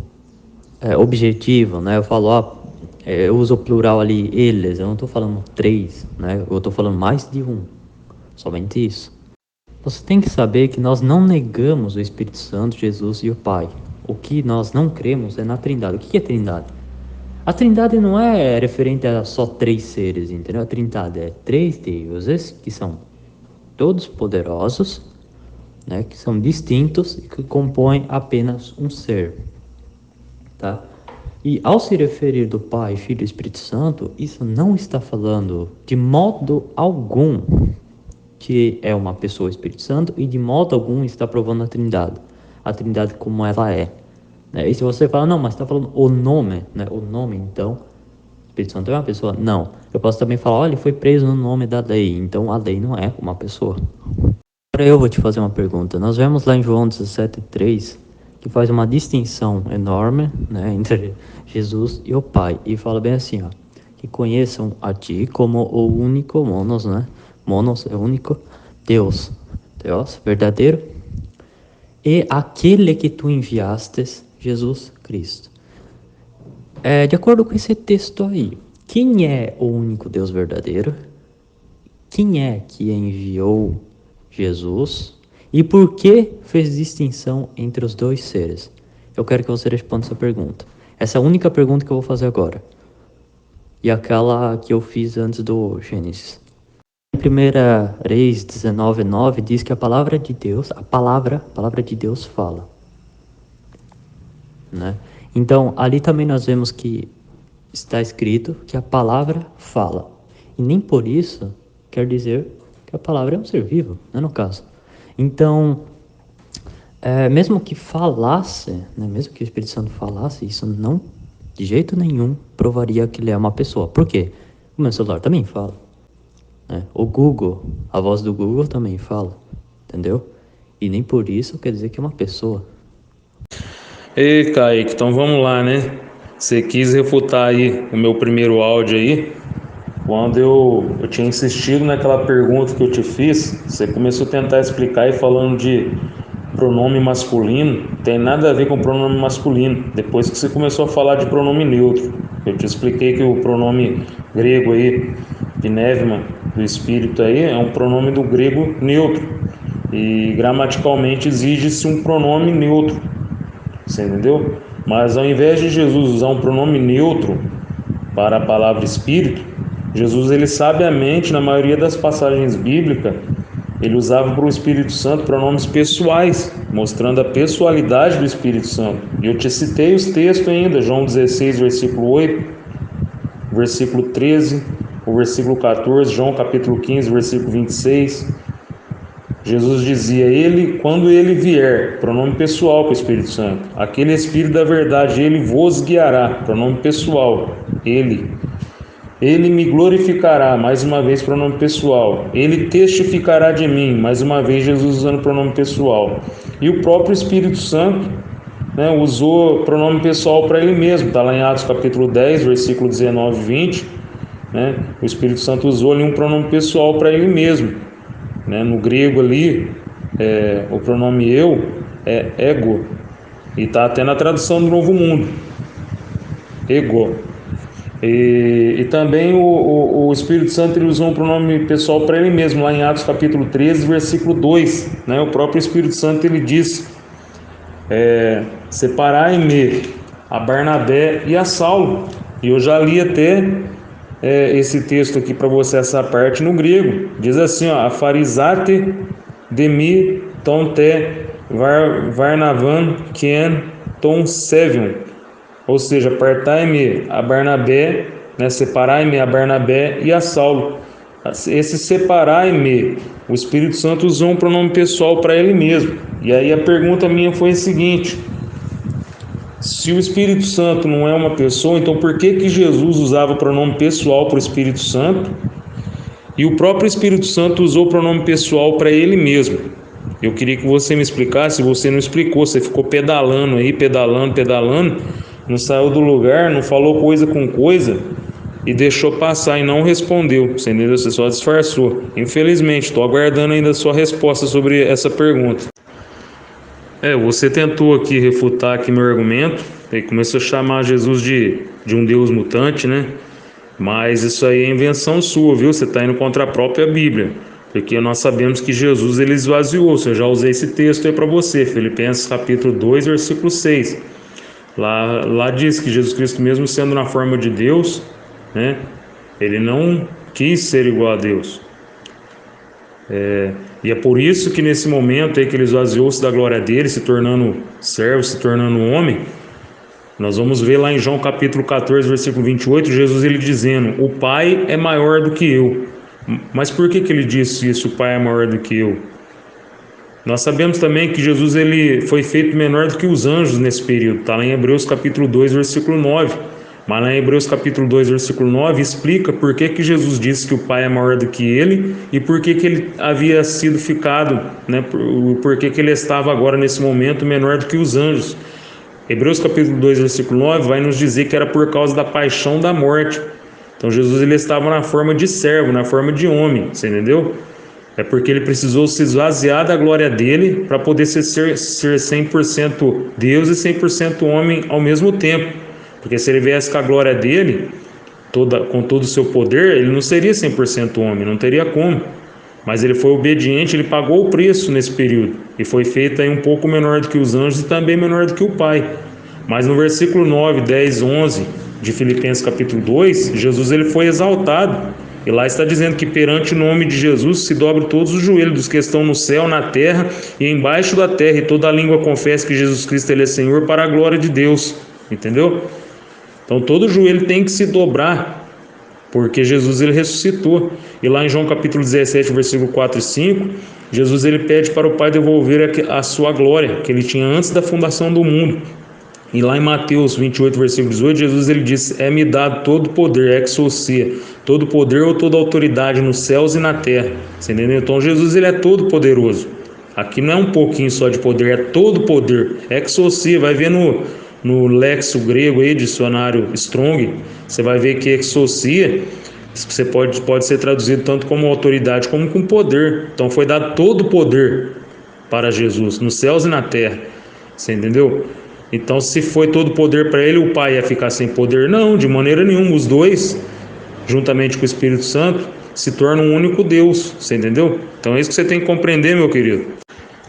objetivo, né? Eu falo, eu uso o plural ali, eles, eu não estou falando três, né? Eu estou falando mais de um, somente isso. Você tem que saber que nós não negamos o Espírito Santo, Jesus e o Pai. O que nós não cremos é na Trindade. O que é Trindade? A Trindade não é referente a só três seres, entendeu? A Trindade é três deuses que são todos poderosos, né, que são distintos e que compõem apenas um ser, tá? E ao se referir do Pai, Filho e Espírito Santo, isso não está falando de modo algum que é uma pessoa Espírito Santo, e de modo algum está provando a Trindade como ela é, né? E se você fala, não, mas está falando o nome, né? O nome, então, Espírito Santo é uma pessoa? Não. Eu posso também falar, olha, ele foi preso no nome da lei, então a lei não é uma pessoa. Agora eu vou te fazer uma pergunta. Nós vemos lá em João 17:3 que faz uma distinção enorme, né, entre Jesus e o Pai, e fala bem assim, ó, que conheçam a ti como o único monos, né? Monos é o único Deus verdadeiro, e aquele que tu enviastes, Jesus Cristo. De acordo com esse texto aí, quem é o único Deus verdadeiro? Quem é que enviou Jesus? E por que fez distinção entre os dois seres? Eu quero que você responda essa pergunta. Essa é a única pergunta que eu vou fazer agora. E aquela que eu fiz antes do Gênesis. Em 1 Reis 19:9 diz que a palavra de Deus, a palavra de Deus fala, né? Então, ali também nós vemos que está escrito que a palavra fala. E nem por isso quer dizer que a palavra é um ser vivo, né, no caso. Então, mesmo que falasse, né, mesmo que o Espírito Santo falasse, isso não, de jeito nenhum, provaria que ele é uma pessoa. Por quê? O meu celular também fala, né? O Google, a voz do Google também fala, entendeu? E nem por isso quer dizer que é uma pessoa. Ei, Kaique, então vamos lá, né? Você quis refutar aí o meu primeiro áudio aí. Quando eu tinha insistido naquela pergunta que eu te fiz, você começou a tentar explicar e falando de pronome masculino, tem nada a ver com pronome masculino. Depois que você começou a falar de pronome neutro, eu te expliquei que o pronome grego aí, pneuma, do espírito aí, é um pronome do grego neutro. E gramaticalmente exige-se um pronome neutro. Você entendeu? Mas ao invés de Jesus usar um pronome neutro para a palavra espírito, Jesus, ele sabiamente, na maioria das passagens bíblicas, ele usava para o Espírito Santo pronomes pessoais, mostrando a pessoalidade do Espírito Santo. E eu te citei os textos ainda, João 16, versículo 8, versículo 13, o versículo 14, João capítulo 15, versículo 26. Jesus dizia, quando ele vier, pronome pessoal para o Espírito Santo, aquele Espírito da verdade, ele vos guiará, pronome pessoal, ele me glorificará, mais uma vez pronome pessoal, ele testificará de mim, mais uma vez Jesus usando pronome pessoal. E o próprio Espírito Santo, né, usou pronome pessoal para ele mesmo, está lá em Atos capítulo 10, versículo 19 e 20, né, o Espírito Santo usou ali um pronome pessoal para ele mesmo, né, no grego ali, o pronome eu é ego, e está até na tradução do Novo Mundo, ego. E também o Espírito Santo, ele usou um pronome pessoal para ele mesmo, lá em Atos capítulo 13, versículo 2, né? O próprio Espírito Santo, ele diz, separai-me a Barnabé e a Saulo. E eu já li até esse texto aqui para você, essa parte no grego, diz assim, ó, afarizate demi ton te varnavan kien ton sevion. Ou seja, apartai-me a Barnabé, né, separai-me a Barnabé e a Saulo. Esse separai-me, o Espírito Santo usou um pronome pessoal para ele mesmo. E aí a pergunta minha foi a seguinte: se o Espírito Santo não é uma pessoa, então por que Jesus usava o pronome pessoal para o Espírito Santo e o próprio Espírito Santo usou o pronome pessoal para ele mesmo? Eu queria que você me explicasse. Você não explicou, você ficou pedalando aí, pedalando, não saiu do lugar, não falou coisa com coisa e deixou passar e não respondeu, você entendeu? Você só disfarçou. Infelizmente, estou aguardando ainda a sua resposta sobre essa pergunta. Você tentou aqui refutar aqui meu argumento e começou a chamar Jesus de um Deus mutante, né? Mas isso aí é invenção sua, viu? Você está indo contra a própria Bíblia, porque nós sabemos que Jesus, ele esvaziou. Eu já usei esse texto aí para você, Filipenses capítulo 2, versículo 6. Lá diz que Jesus Cristo, mesmo sendo na forma de Deus, né, ele não quis ser igual a Deus. E é por isso que nesse momento aí que ele esvaziou-se da glória dele, se tornando servo, se tornando homem, nós vamos ver lá em João capítulo 14, versículo 28, Jesus ele dizendo, o Pai é maior do que eu. Mas por que ele disse isso, o Pai é maior do que eu? Nós sabemos também que Jesus ele foi feito menor do que os anjos nesse período. Está lá em Hebreus capítulo 2, versículo 9. Mas lá em Hebreus capítulo 2, versículo 9, explica por que Jesus disse que o Pai é maior do que ele e por que ele havia sido ficado, né, por que ele estava agora nesse momento menor do que os anjos. Hebreus capítulo 2, versículo 9 vai nos dizer que era por causa da paixão da morte. Então Jesus ele estava na forma de servo, na forma de homem, você entendeu? É porque ele precisou se esvaziar da glória dele para poder ser 100% Deus e 100% homem ao mesmo tempo. Porque se ele viesse com a glória dele, com todo o seu poder, ele não seria 100% homem, não teria como. Mas ele foi obediente, ele pagou o preço nesse período. E foi feito aí um pouco menor do que os anjos e também menor do que o Pai. Mas no versículo 9, 10, 11 de Filipenses capítulo 2, Jesus ele foi exaltado. E lá está dizendo que perante o nome de Jesus se dobre todos os joelhos dos que estão no céu, na terra e embaixo da terra, e toda a língua confesse que Jesus Cristo ele é Senhor para a glória de Deus. Entendeu? Então todo joelho tem que se dobrar, porque Jesus ele ressuscitou. E lá em João capítulo 17, versículo 4 e 5, Jesus ele pede para o Pai devolver a sua glória que ele tinha antes da fundação do mundo. E lá em Mateus 28, versículo 18, Jesus ele disse: é-me dado todo poder, exousia, todo poder ou toda autoridade nos céus e na terra. Você entendeu? Então Jesus ele é todo poderoso. Aqui não é um pouquinho só de poder, é todo poder. Exousia, vai ver no léxico grego aí, dicionário Strong, você vai ver que exousia, você pode ser traduzido tanto como autoridade como com poder. Então foi dado todo o poder para Jesus, nos céus e na terra. Você entendeu? Então, se foi todo poder para ele, o Pai ia ficar sem poder? Não, de maneira nenhuma. Os dois, juntamente com o Espírito Santo, se tornam um único Deus. Você entendeu? Então é isso que você tem que compreender, meu querido.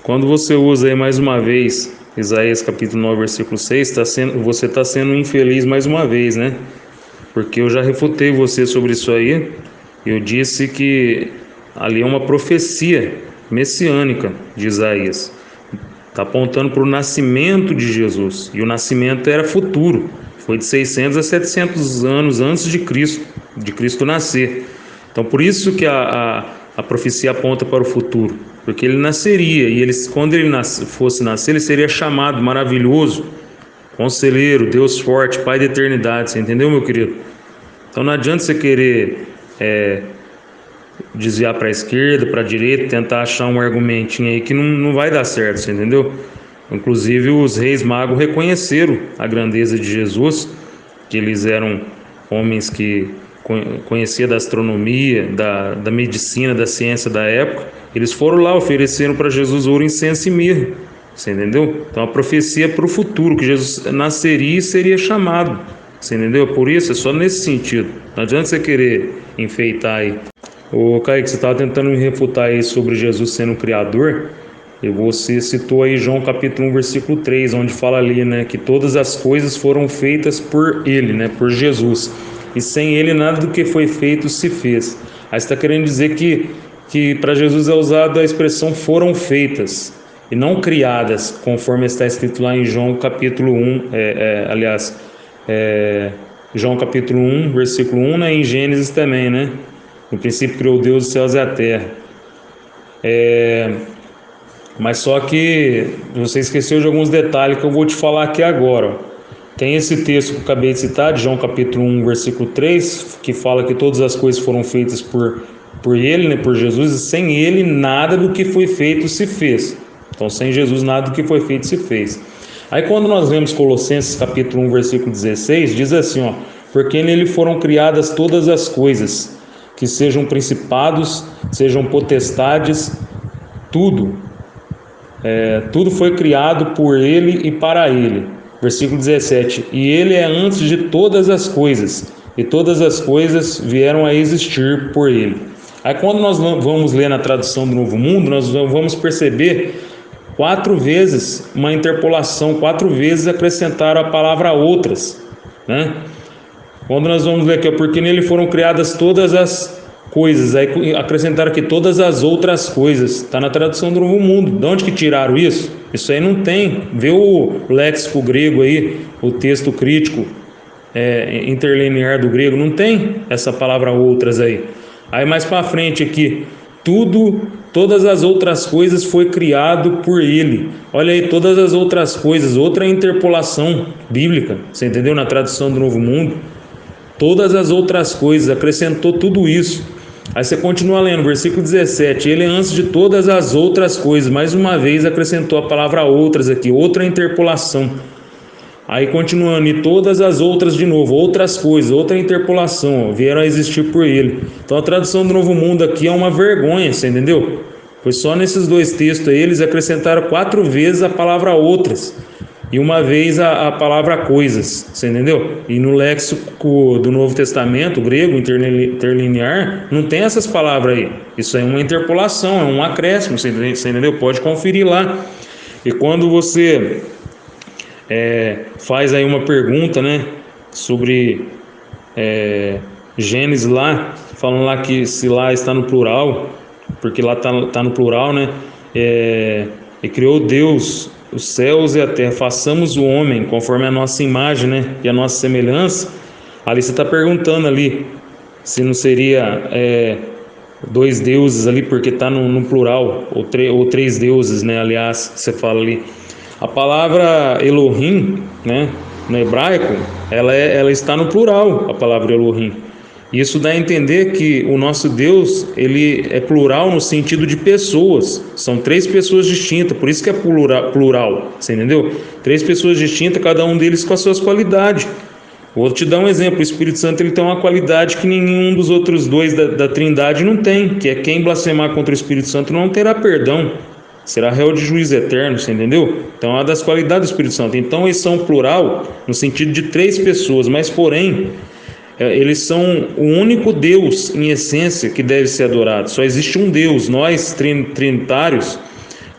Quando você usa aí mais uma vez Isaías capítulo 9, versículo 6, você está sendo infeliz mais uma vez, né? Porque eu já refutei você sobre isso aí. Eu disse que ali é uma profecia messiânica de Isaías. Está apontando para o nascimento de Jesus. E o nascimento era futuro. Foi de 600 a 700 anos antes de Cristo nascer. Então, por isso que a profecia aponta para o futuro. Porque ele nasceria. E quando ele fosse nascer, ele seria chamado maravilhoso, conselheiro, Deus forte, Pai da eternidade. Você entendeu, meu querido? Então, não adianta você querer desviar para a esquerda, para a direita, tentar achar um argumentinho aí que não vai dar certo, você entendeu? Inclusive os reis magos reconheceram a grandeza de Jesus, que eles eram homens que conheciam da astronomia, da medicina, da ciência da época. Eles foram lá, ofereceram para Jesus ouro, incenso e mirra, você entendeu? Então a profecia é para o futuro, que Jesus nasceria e seria chamado, você entendeu? Por isso é só nesse sentido, não adianta você querer enfeitar aí. Ô Kaique, você estava tentando me refutar aí sobre Jesus sendo o Criador, e você citou aí João capítulo 1, versículo 3, onde fala ali, né, que todas as coisas foram feitas por Ele, né, por Jesus, e sem Ele nada do que foi feito se fez. Aí você está querendo dizer que para Jesus é usada a expressão foram feitas, e não criadas, conforme está escrito lá em João capítulo 1, João capítulo 1, versículo 1, né, em Gênesis também, né? No princípio criou Deus os céus e a terra. Mas só que você esqueceu de alguns detalhes que eu vou te falar aqui agora. Tem esse texto que eu acabei de citar, de João capítulo 1, versículo 3, que fala que todas as coisas foram feitas por Ele, né, por Jesus, e sem Ele nada do que foi feito se fez. Então sem Jesus nada do que foi feito se fez. Aí quando nós lemos Colossenses capítulo 1, versículo 16, diz assim, ó: porque nele foram criadas todas as coisas, que sejam principados, sejam potestades, tudo foi criado por Ele e para Ele. Versículo 17, e Ele é antes de todas as coisas, e todas as coisas vieram a existir por Ele. Aí quando nós vamos ler na tradução do Novo Mundo, nós vamos perceber 4 vezes uma interpolação, 4 vezes acrescentaram a palavra outras, né? Quando nós vamos ler aqui, porque nele foram criadas todas as coisas, aí acrescentaram aqui todas as outras coisas, está na tradução do Novo Mundo. De onde que tiraram isso? Isso aí não tem. Vê o léxico grego aí, o texto crítico interlinear do grego, não tem essa palavra outras aí. Aí mais para frente aqui, todas as outras coisas foi criado por Ele. Olha aí, todas as outras coisas, outra interpolação bíblica, você entendeu? Na tradução do Novo Mundo. Todas as outras coisas, acrescentou tudo isso. Aí você continua lendo, versículo 17, ele antes de todas as outras coisas, mais uma vez acrescentou a palavra outras aqui, outra interpolação. Aí continuando, e todas as outras de novo, outras coisas, outra interpolação, vieram a existir por ele. Então a tradução do Novo Mundo aqui é uma vergonha, você entendeu? Foi só nesses 2 textos aí, eles acrescentaram 4 vezes a palavra outras. E uma vez a palavra coisas, você entendeu? E no léxico do Novo Testamento, grego, interlinear, não tem essas palavras aí. Isso aí é uma interpolação, é um acréscimo, você entendeu? Pode conferir lá. E quando você faz aí uma pergunta, né, sobre Gênesis lá, falando lá que se lá está no plural, porque lá está no plural, né, e criou Deus os céus e a terra, façamos o homem conforme a nossa imagem, né, e a nossa semelhança. Ali você está perguntando ali se não seria dois deuses ali, porque está no plural, ou três deuses, né? Aliás, você fala ali. A palavra Elohim, né, no hebraico, ela está no plural, a palavra Elohim. Isso dá a entender que o nosso Deus, ele é plural no sentido de pessoas. São três pessoas distintas, por isso que é plural, você entendeu? Três pessoas distintas, cada um deles com as suas qualidades. Vou te dar um exemplo: o Espírito Santo ele tem uma qualidade que nenhum dos outros dois da Trindade não tem, que é quem blasfemar contra o Espírito Santo não terá perdão, será réu de juízo eterno, você entendeu? Então é uma das qualidades do Espírito Santo. Então eles são plural no sentido de três pessoas, mas porém eles são o único Deus em essência que deve ser adorado. Só existe um Deus. Nós trinitários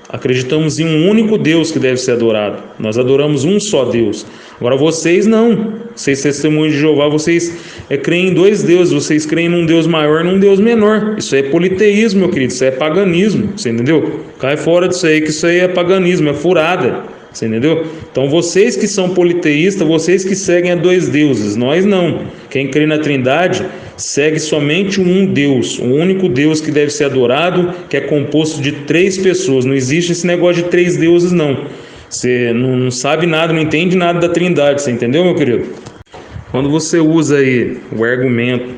acreditamos em um único Deus que deve ser adorado. Nós adoramos um só Deus. Agora vocês não. Vocês testemunhos de Jeová, vocês creem em dois deuses. Vocês creem num Deus maior e num Deus menor. Isso é politeísmo, meu querido. Isso é paganismo. Você entendeu? Cai fora disso aí, que isso aí é paganismo, é furada. Você entendeu? Então vocês que são politeístas, vocês que seguem a dois deuses. Nós não. Quem crê na Trindade segue somente um Deus, um único Deus que deve ser adorado, que é composto de três pessoas. Não existe esse negócio de três deuses, não. Você não sabe nada, não entende nada da Trindade, você entendeu, meu querido? Quando você usa aí o argumento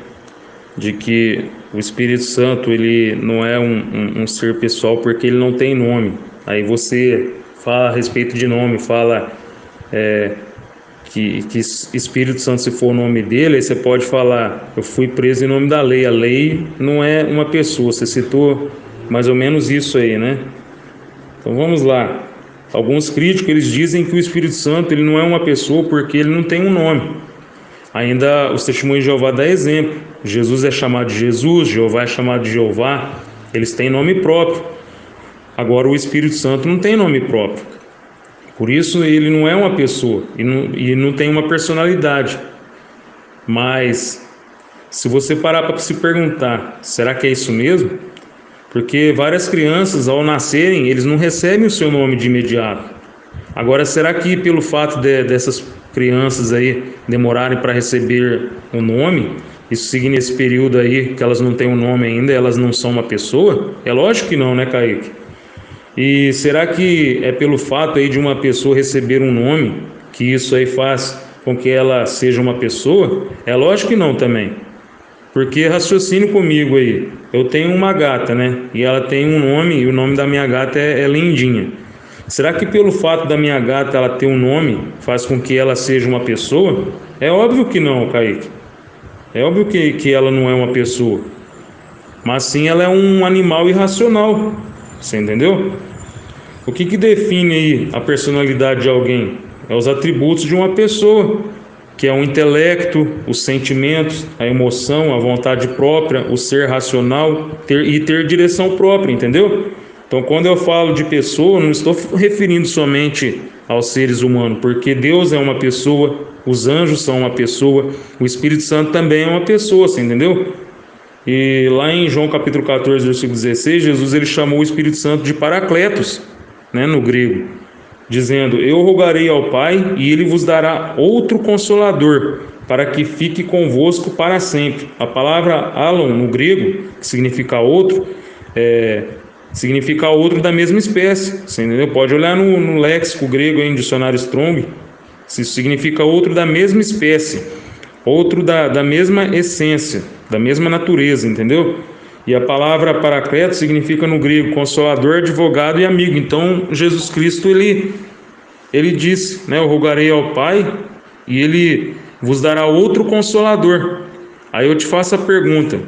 de que o Espírito Santo ele não é um ser pessoal porque ele não tem nome, aí você fala a respeito de nome, fala que Espírito Santo, se for o nome dele, aí você pode falar: eu fui preso em nome da lei. A lei não é uma pessoa. Você citou mais ou menos isso aí, né? Então vamos lá. Alguns críticos eles dizem que o Espírito Santo ele não é uma pessoa porque ele não tem um nome. Ainda os testemunhos de Jeová dão exemplo. Jesus é chamado de Jesus, Jeová é chamado de Jeová. Eles têm nome próprio. Agora o Espírito Santo não tem nome próprio. Por isso ele não é uma pessoa e não tem uma personalidade. Mas se você parar para se perguntar, será que é isso mesmo? Porque várias crianças, ao nascerem, eles não recebem o seu nome de imediato. Agora, será que pelo fato dessas crianças aí demorarem para receber um nome, isso significa nesse período aí que elas não têm um nome ainda, elas não são uma pessoa? É lógico que não, né, Kaique? E será que é pelo fato aí de uma pessoa receber um nome que isso aí faz com que ela seja uma pessoa? É lógico que não também. Porque raciocínio comigo aí, eu tenho uma gata, né? E ela tem um nome, e o nome da minha gata é Lindinha. Será que pelo fato da minha gata ela ter um nome faz com que ela seja uma pessoa? É óbvio que não, Kaique. É óbvio que ela não é uma pessoa. Mas sim ela é um animal irracional. Você entendeu? O que define aí a personalidade de alguém? É os atributos de uma pessoa, que é o intelecto, os sentimentos, a emoção, a vontade própria, o ser racional ter direção própria, entendeu? Então, quando eu falo de pessoa, não estou referindo somente aos seres humanos, porque Deus é uma pessoa, os anjos são uma pessoa, o Espírito Santo também é uma pessoa, você entendeu? E lá em João capítulo 14, versículo 16, Jesus ele chamou o Espírito Santo de Paracletos, né, no grego, dizendo: eu rogarei ao Pai e ele vos dará outro consolador, para que fique convosco para sempre. A palavra alon no grego, que significa outro, significa outro da mesma espécie, você entendeu? Pode olhar no léxico grego, em dicionário Strong, isso significa outro da mesma espécie, outro da mesma essência, da mesma natureza, entendeu? E a palavra paracleto significa no grego consolador, advogado e amigo. Então Jesus Cristo ele disse, né, eu rogarei ao Pai e ele vos dará outro consolador. Aí eu te faço a pergunta,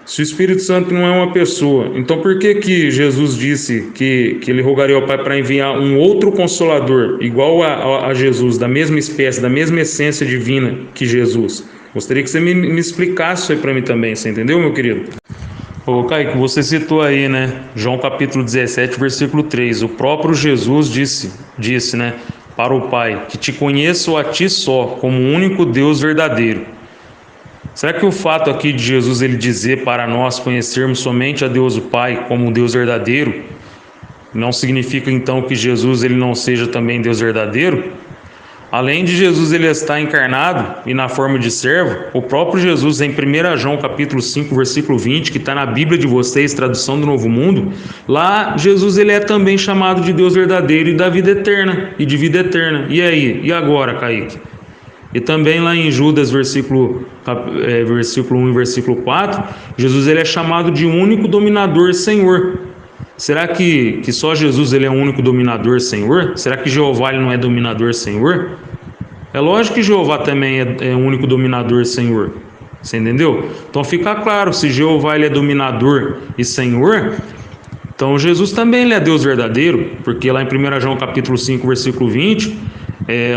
se o Espírito Santo não é uma pessoa, então por que Jesus disse que ele rogaria ao Pai para enviar um outro consolador igual a Jesus, da mesma espécie, da mesma essência divina que Jesus? Gostaria que você me explicasse isso aí para mim também, você entendeu, meu querido? Ô Kaique, você citou aí, né, João capítulo 17, versículo 3, o próprio Jesus disse, né, para o Pai, que te conheço a ti só, como o único Deus verdadeiro. Será que o fato aqui de Jesus ele dizer para nós conhecermos somente a Deus o Pai como um Deus verdadeiro, Não significa então que Jesus ele não seja também Deus verdadeiro. Além de Jesus ele estar encarnado e na forma de servo, o próprio Jesus em 1 João capítulo 5, versículo 20, que está na Bíblia de vocês, tradução do Novo Mundo, lá Jesus ele é também chamado de Deus verdadeiro e da vida eterna, e de vida eterna. E aí? E agora, Kaique? E também lá em Judas, versículo 1 e versículo 4, Jesus ele é chamado de único dominador Senhor. Será que só Jesus ele é o único dominador Senhor? Será que Jeová ele não é dominador Senhor? É lógico que Jeová também é o único dominador Senhor. Você entendeu? Então fica claro, se Jeová ele é dominador e Senhor, então Jesus também ele é Deus verdadeiro, porque lá em 1 João capítulo 5, versículo 20,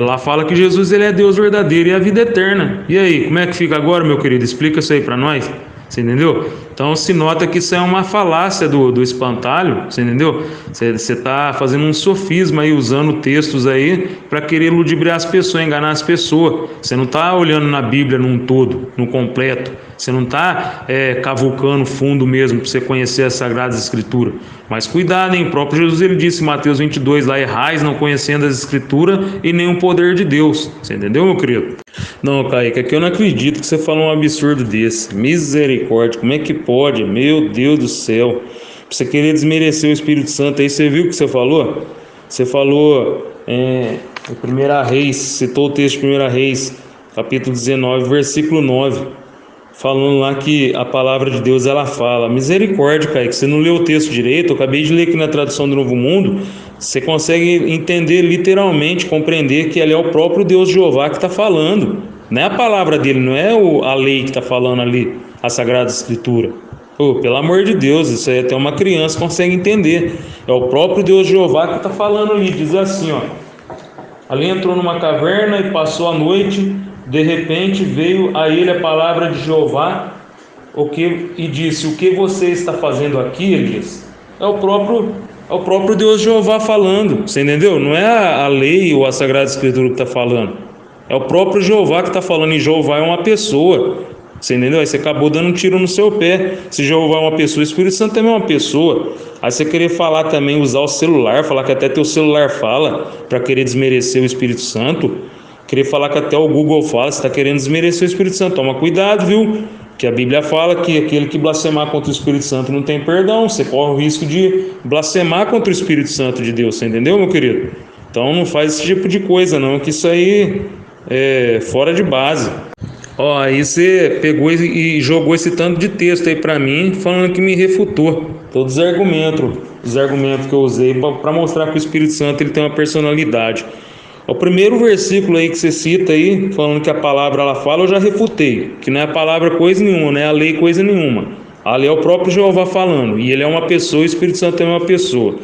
lá fala que Jesus ele é Deus verdadeiro e a vida eterna. E aí, como é que fica agora, meu querido? Explica isso aí para nós. Você entendeu? Então se nota que isso é uma falácia do espantalho, você entendeu? Você está fazendo um sofisma aí, usando textos aí para querer ludibriar as pessoas, enganar as pessoas. Você não está olhando na Bíblia num todo, no completo. Você não está cavucando fundo mesmo para você conhecer as Sagradas Escrituras. Mas cuidado, hein? O próprio Jesus ele disse em Mateus 22, lá errais não conhecendo as Escrituras e nem o poder de Deus. Você entendeu, meu querido? Não, Kaique, aqui eu não acredito que você falou um absurdo desse. Misericórdia, como é que pode? Meu Deus do céu. Pra você querer desmerecer o Espírito Santo aí, você viu o que você falou? Você falou em 1 Reis, citou o texto de 1 Reis, capítulo 19, versículo 9, falando lá que a palavra de Deus ela fala. Misericórdia, Kaique, você não leu o texto direito, eu acabei de ler aqui na tradução do Novo Mundo. Você consegue entender literalmente, compreender que ali é o próprio Deus Jeová que está falando. Não é a palavra dele, não é a lei que está falando ali, a Sagrada Escritura. Pelo amor de Deus, isso aí até uma criança consegue entender. É o próprio Deus Jeová que está falando ali. Diz assim, ó: ali entrou numa caverna e passou a noite. De repente veio a ele a palavra de Jeová e disse: o que você está fazendo aqui, Elias? É o próprio Deus Jeová falando. Você entendeu? Não é a lei ou a Sagrada Escritura que está falando. É o próprio Jeová que está falando. E Jeová é uma pessoa. Você entendeu? Aí você acabou dando um tiro no seu pé. Se Jeová é uma pessoa, o Espírito Santo também é uma pessoa. Aí você querer falar também, usar o celular, falar que até teu celular fala, para querer desmerecer o Espírito Santo. Querer falar que até o Google fala, você está querendo desmerecer o Espírito Santo. Toma cuidado, viu? Que a Bíblia fala que aquele que blasfemar contra o Espírito Santo não tem perdão. Você corre o risco de blasfemar contra o Espírito Santo de Deus. Você entendeu, meu querido? Então não faz esse tipo de coisa não, que isso aí é fora de base. Ó, aí você pegou e jogou esse tanto de texto aí para mim, falando que me refutou todos os argumentos que eu usei para mostrar que o Espírito Santo ele tem uma personalidade. O primeiro versículo aí que você cita aí, falando que a palavra ela fala, eu já refutei, que não é a palavra coisa nenhuma, não é a lei coisa nenhuma. Ali é o próprio Jeová falando, e ele é uma pessoa, o Espírito Santo é uma pessoa.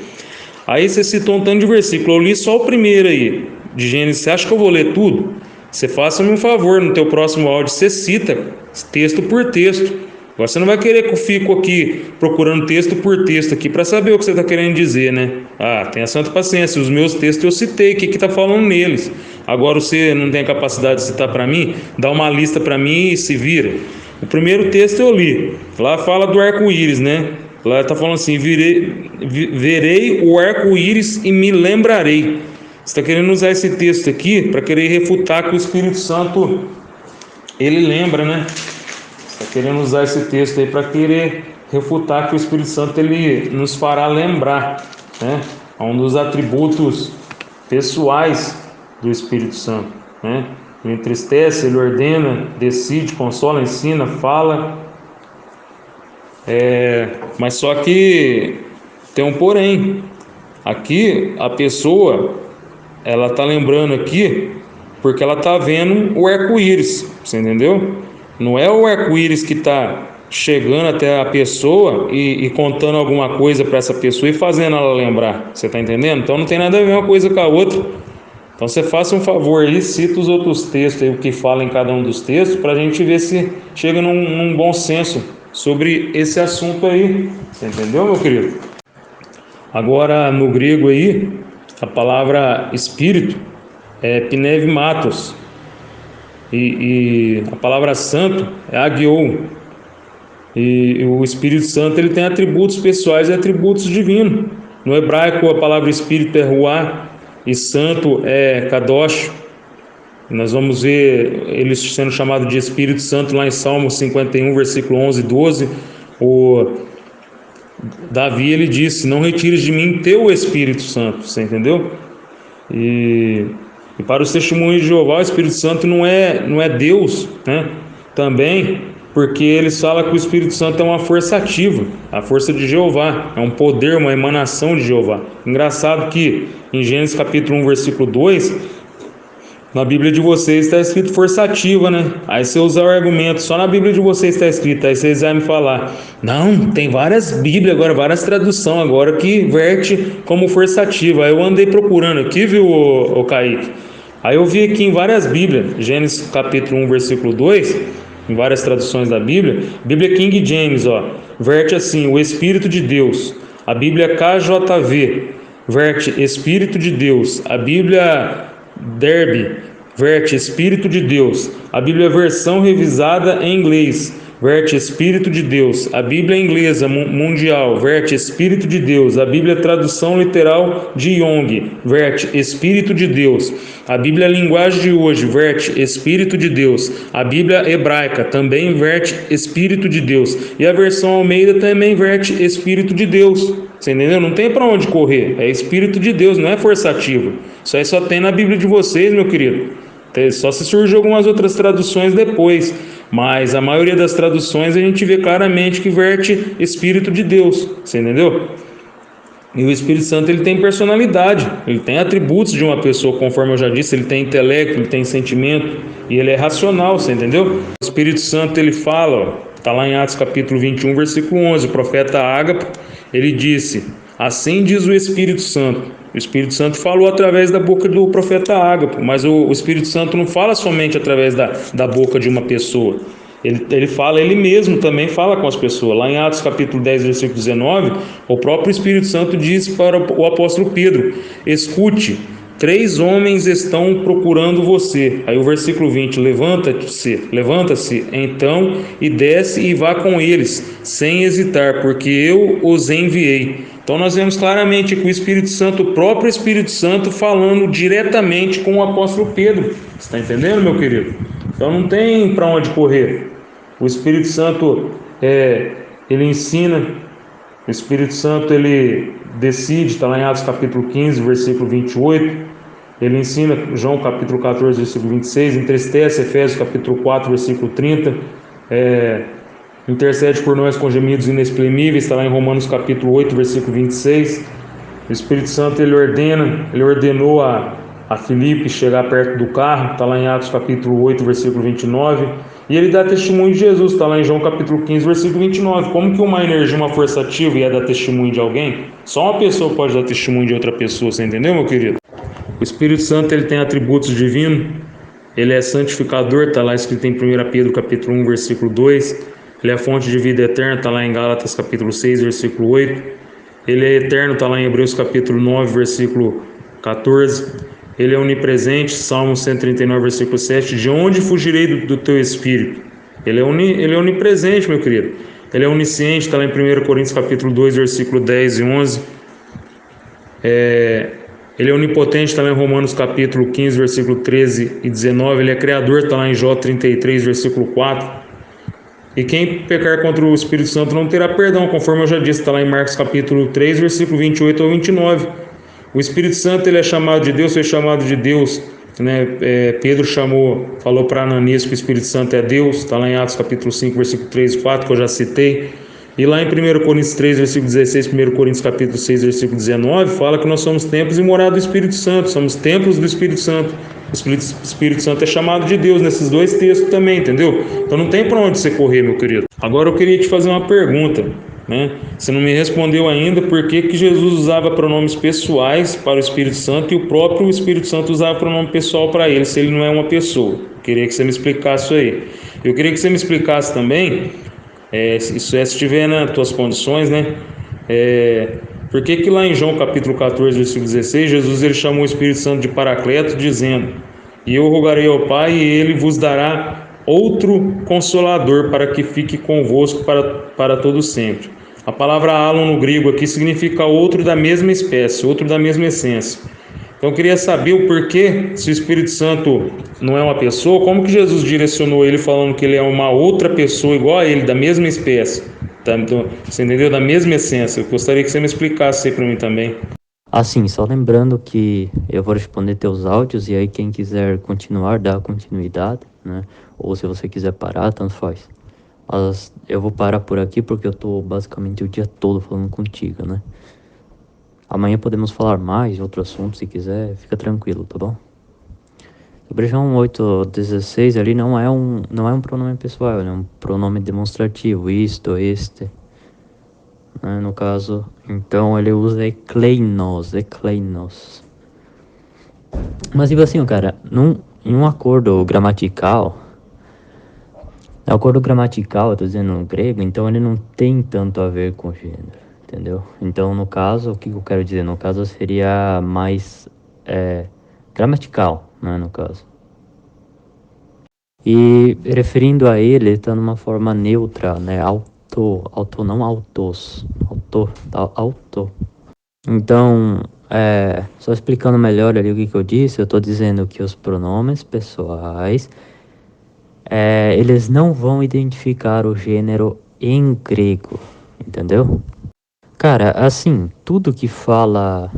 Aí você citou um tanto de versículo, eu li só o primeiro aí, de Gênesis. Você acha que eu vou ler tudo? Você faça-me um favor, no teu próximo áudio você cita texto por texto. Agora você não vai querer que eu fico aqui procurando texto por texto aqui para saber o que você está querendo dizer, né? Tenha santa paciência, os meus textos eu citei, o que está falando neles. Agora você não tem a capacidade de citar para mim? Dá uma lista para mim e se vira. O primeiro texto eu li, lá fala do arco-íris, né? Lá está falando assim: verei o arco-íris e me lembrarei. Você está querendo usar esse texto aqui para querer refutar que o Espírito Santo ele lembra, né? Você está querendo usar esse texto aí para querer refutar que o Espírito Santo ele nos fará lembrar, né? É um dos atributos pessoais do Espírito Santo, né? Ele entristece, ele ordena, decide, consola, ensina, fala. Mas só que tem um porém. Aqui a pessoa ela está lembrando aqui porque ela está vendo o arco-íris, você entendeu? Não é o arco-íris que está chegando até a pessoa e contando alguma coisa para essa pessoa e fazendo ela lembrar, você está entendendo? Então não tem nada a ver uma coisa com a outra. Então você faça um favor aí, cita os outros textos aí, o que fala em cada um dos textos, para a gente ver se chega num bom senso sobre esse assunto aí, você entendeu, meu querido? Agora no grego aí, a palavra espírito é pneumatos e a palavra santo é agiou. E o Espírito Santo ele tem atributos pessoais e atributos divinos. No hebraico, a palavra espírito é ruá e santo é kadosh. Nós vamos ver ele sendo chamado de Espírito Santo lá em Salmo 51, versículo 11 e 12. O Davi, ele disse: não retires de mim teu Espírito Santo. Você entendeu? E para os testemunhos de Jeová, o Espírito Santo não é Deus, né? Também porque eles falam que o Espírito Santo é uma força ativa, a força de Jeová, é um poder, uma emanação de Jeová. Engraçado que em Gênesis capítulo 1, versículo 2, na Bíblia de vocês está escrito força ativa, né? Aí você usar o argumento, só na Bíblia de vocês está escrito, aí vocês vão me falar: não, tem várias Bíblias agora, várias traduções agora que verte como força ativa. Aí eu andei procurando aqui, viu, o Kaique? Aí eu vi aqui em várias Bíblias, Gênesis capítulo 1, versículo 2, em várias traduções da Bíblia, Bíblia King James, ó, verte assim: o Espírito de Deus. A Bíblia KJV verte Espírito de Deus. A Bíblia Derby verte Espírito de Deus. A Bíblia versão revisada em inglês verte Espírito de Deus. A Bíblia inglesa mundial verte Espírito de Deus. A Bíblia tradução literal de Young verte Espírito de Deus. A Bíblia linguagem de hoje verte Espírito de Deus. A Bíblia hebraica também verte Espírito de Deus. E a versão Almeida também verte Espírito de Deus. Você entendeu? Não tem para onde correr. É Espírito de Deus, não é forçativo. Isso aí só tem na Bíblia de vocês, meu querido. Só se surgiu algumas outras traduções depois, mas a maioria das traduções a gente vê claramente que verte Espírito de Deus, você entendeu? E o Espírito Santo, ele tem personalidade, ele tem atributos de uma pessoa, conforme eu já disse, ele tem intelecto, ele tem sentimento e ele é racional, você entendeu? O Espírito Santo, ele fala, está lá em Atos capítulo 21, versículo 11, o profeta Ágapo, ele disse: assim diz o Espírito Santo. O Espírito Santo falou através da boca do profeta Ágapo, mas o Espírito Santo não fala somente através da boca de uma pessoa. Ele mesmo também fala com as pessoas. Lá em Atos capítulo 10, versículo 19, o próprio Espírito Santo diz para o apóstolo Pedro: escute, 3 homens estão procurando você. Aí o versículo 20, levanta-se então e desce e vá com eles, sem hesitar, porque eu os enviei. Então nós vemos claramente que o Espírito Santo, o próprio Espírito Santo, falando diretamente com o apóstolo Pedro. Você está entendendo, meu querido? Então não tem para onde correr. O Espírito Santo, ele ensina, o Espírito Santo, ele decide, está lá em Atos capítulo 15, versículo 28, ele ensina, João capítulo 14, versículo 26, entristece, Efésios capítulo 4, versículo 30, intercede por nós com gemidos inexprimíveis, está lá em Romanos capítulo 8, versículo 26, o Espírito Santo, ele ordenou a Filipe chegar perto do carro, está lá em Atos capítulo 8, versículo 29, e ele dá testemunho de Jesus, está lá em João capítulo 15, versículo 29. Como que uma energia, uma força ativa ia dar testemunho de alguém? Só uma pessoa pode dar testemunho de outra pessoa, você entendeu, meu querido? O Espírito Santo, ele tem atributos divinos, ele é santificador, está lá escrito em 1 Pedro capítulo 1, versículo 2, ele é fonte de vida eterna, está lá em Gálatas capítulo 6, versículo 8, ele é eterno, está lá em Hebreus capítulo 9, versículo 14, ele é onipresente, Salmo 139, versículo 7, de onde fugirei do teu espírito? Ele é onipresente, meu querido. Ele é onisciente, está lá em 1 Coríntios capítulo 2, versículo 10 e 11. Ele é onipotente, está lá em Romanos capítulo 15, versículo 13 e 19. Ele é criador, está lá em Jó 33, versículo 4. E quem pecar contra o Espírito Santo não terá perdão, conforme eu já disse, está lá em Marcos capítulo 3, versículo 28 ao 29. O Espírito Santo, ele é chamado de Deus, foi chamado de Deus, né? Pedro falou para Ananias que o Espírito Santo é Deus, está lá em Atos capítulo 5, versículo 3 e 4, que eu já citei. E lá em 1 Coríntios 3, versículo 16, 1 Coríntios capítulo 6, versículo 19, fala que nós somos templos e morada do Espírito Santo, somos templos do Espírito Santo. O Espírito Santo é chamado de Deus nesses 2 textos também, entendeu? Então não tem para onde você correr, meu querido. Agora eu queria te fazer uma pergunta, né? Você não me respondeu ainda por que Jesus usava pronomes pessoais para o Espírito Santo e o próprio Espírito Santo usava pronome pessoal para ele, se ele não é uma pessoa. Eu queria que você me explicasse isso aí. Eu queria que você me explicasse também, se estiver nas tuas condições, né? Por que lá em João capítulo 14, versículo 16, Jesus ele chamou o Espírito Santo de Paracleto, dizendo: e eu rogarei ao Pai e ele vos dará outro Consolador para que fique convosco para todo sempre. A palavra alon no grego aqui significa outro da mesma espécie, outro da mesma essência. Então eu queria saber o porquê, se o Espírito Santo não é uma pessoa, como que Jesus direcionou ele falando que ele é uma outra pessoa igual a ele, da mesma espécie, tá? Então, você entendeu? Da mesma essência. Eu gostaria que você me explicasse aí para mim também. Assim, só lembrando que eu vou responder teus áudios e aí quem quiser continuar, dá continuidade, né? Ou se você quiser parar, tanto faz. Mas eu vou parar por aqui porque eu tô basicamente o dia todo falando contigo, né? Amanhã podemos falar mais de outro assunto se quiser, fica tranquilo, tá bom? Sobre João 8,16 ali não é um pronome pessoal, é um pronome demonstrativo, isto, este, né, no caso. Então ele usa ekleinos. Mas tipo assim, cara, em um acordo gramatical, eu tô dizendo no grego, então ele não tem tanto a ver com gênero, entendeu? Então no caso, o que eu quero dizer? No caso seria mais gramatical, né, no caso. E referindo a ele tá numa forma neutra, né? Auto, não autos. Auto. Então, só explicando melhor ali o que eu disse, eu tô dizendo que os pronomes pessoais, eles não vão identificar o gênero em grego, entendeu? Cara, assim, tudo que fala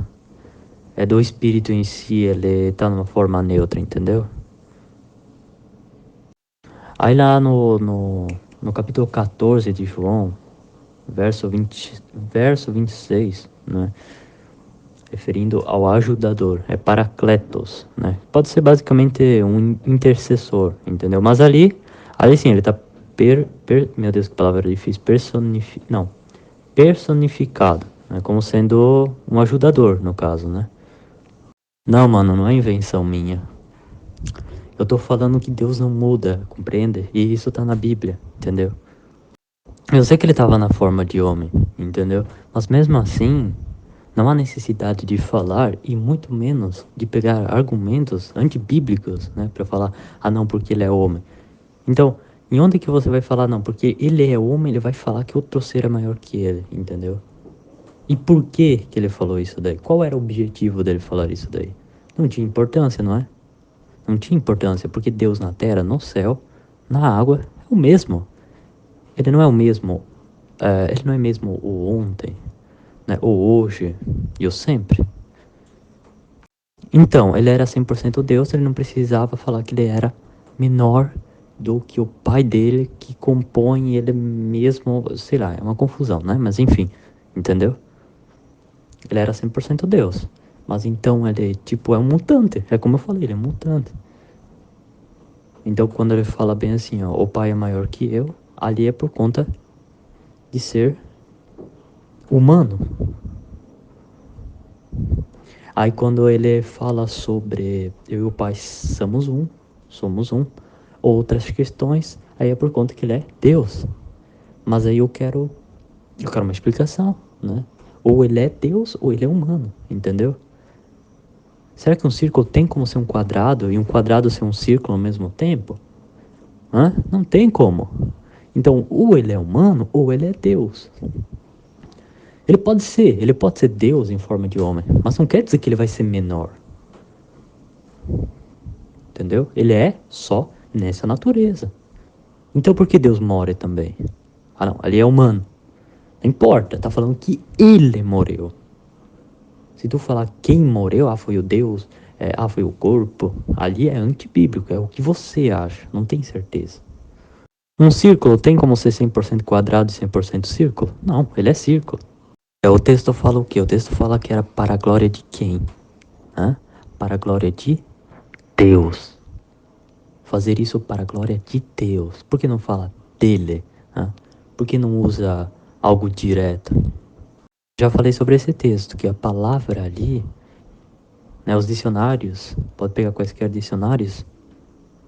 do espírito em si, ele tá numa forma neutra, entendeu? Aí lá no capítulo 14 de João, verso 26, né? Referindo ao ajudador, é Paracletos, né? Pode ser basicamente um intercessor, entendeu? Mas ali sim, ele tá meu Deus, que palavra difícil, personificado, né? Como sendo um ajudador, no caso, né? Não, mano, não é invenção minha. Eu tô falando que Deus não muda, compreende? E isso tá na Bíblia, entendeu? Eu sei que ele tava na forma de homem, entendeu? Mas mesmo assim, não há necessidade de falar e muito menos de pegar argumentos antibíblicos, né? Pra falar, não, porque ele é homem. Então, em onde que você vai falar, não, porque ele é homem, ele vai falar que outro ser é maior que ele, entendeu? E por que ele falou isso daí? Qual era o objetivo dele falar isso daí? Não tinha importância, não é? Não tinha importância, porque Deus na terra, no céu, na água, é o mesmo. Ele não é o mesmo, ele não é mesmo o ontem, né? O hoje e o sempre. Então, ele era 100% Deus, ele não precisava falar que ele era menor do que o pai dele, que compõe ele mesmo, sei lá, é uma confusão, né? Mas enfim, entendeu? Ele era 100% Deus. Mas então ele, tipo, é um mutante. É como eu falei, ele é um mutante. Então quando ele fala bem assim, ó, o pai é maior que eu, ali é por conta de ser humano. Aí quando ele fala sobre eu e o pai somos um, outras questões, aí é por conta que ele é Deus. Mas aí eu quero uma explicação, né? Ou ele é Deus ou ele é humano, entendeu? Será que um círculo tem como ser um quadrado e um quadrado ser um círculo ao mesmo tempo? Não tem como. Então, ou ele é humano ou ele é Deus. Ele pode ser Deus em forma de homem, mas não quer dizer que ele vai ser menor. Entendeu? Ele é só nessa natureza. Então por que Deus mora também? Não, ali é humano. Não importa, tá falando que ele morreu. Se tu falar quem morreu, foi o Deus, foi o corpo, ali é antibíblico, é o que você acha, não tem certeza. Um círculo tem como ser 100% quadrado e 100% círculo? Não, ele é círculo. O texto fala o quê? O texto fala que era para a glória de quem? Para a glória de Deus. Fazer isso para a glória de Deus. Por que não fala dele? Por que não usa algo direto? Já falei sobre esse texto, que a palavra ali, né, os dicionários, pode pegar quaisquer dicionários,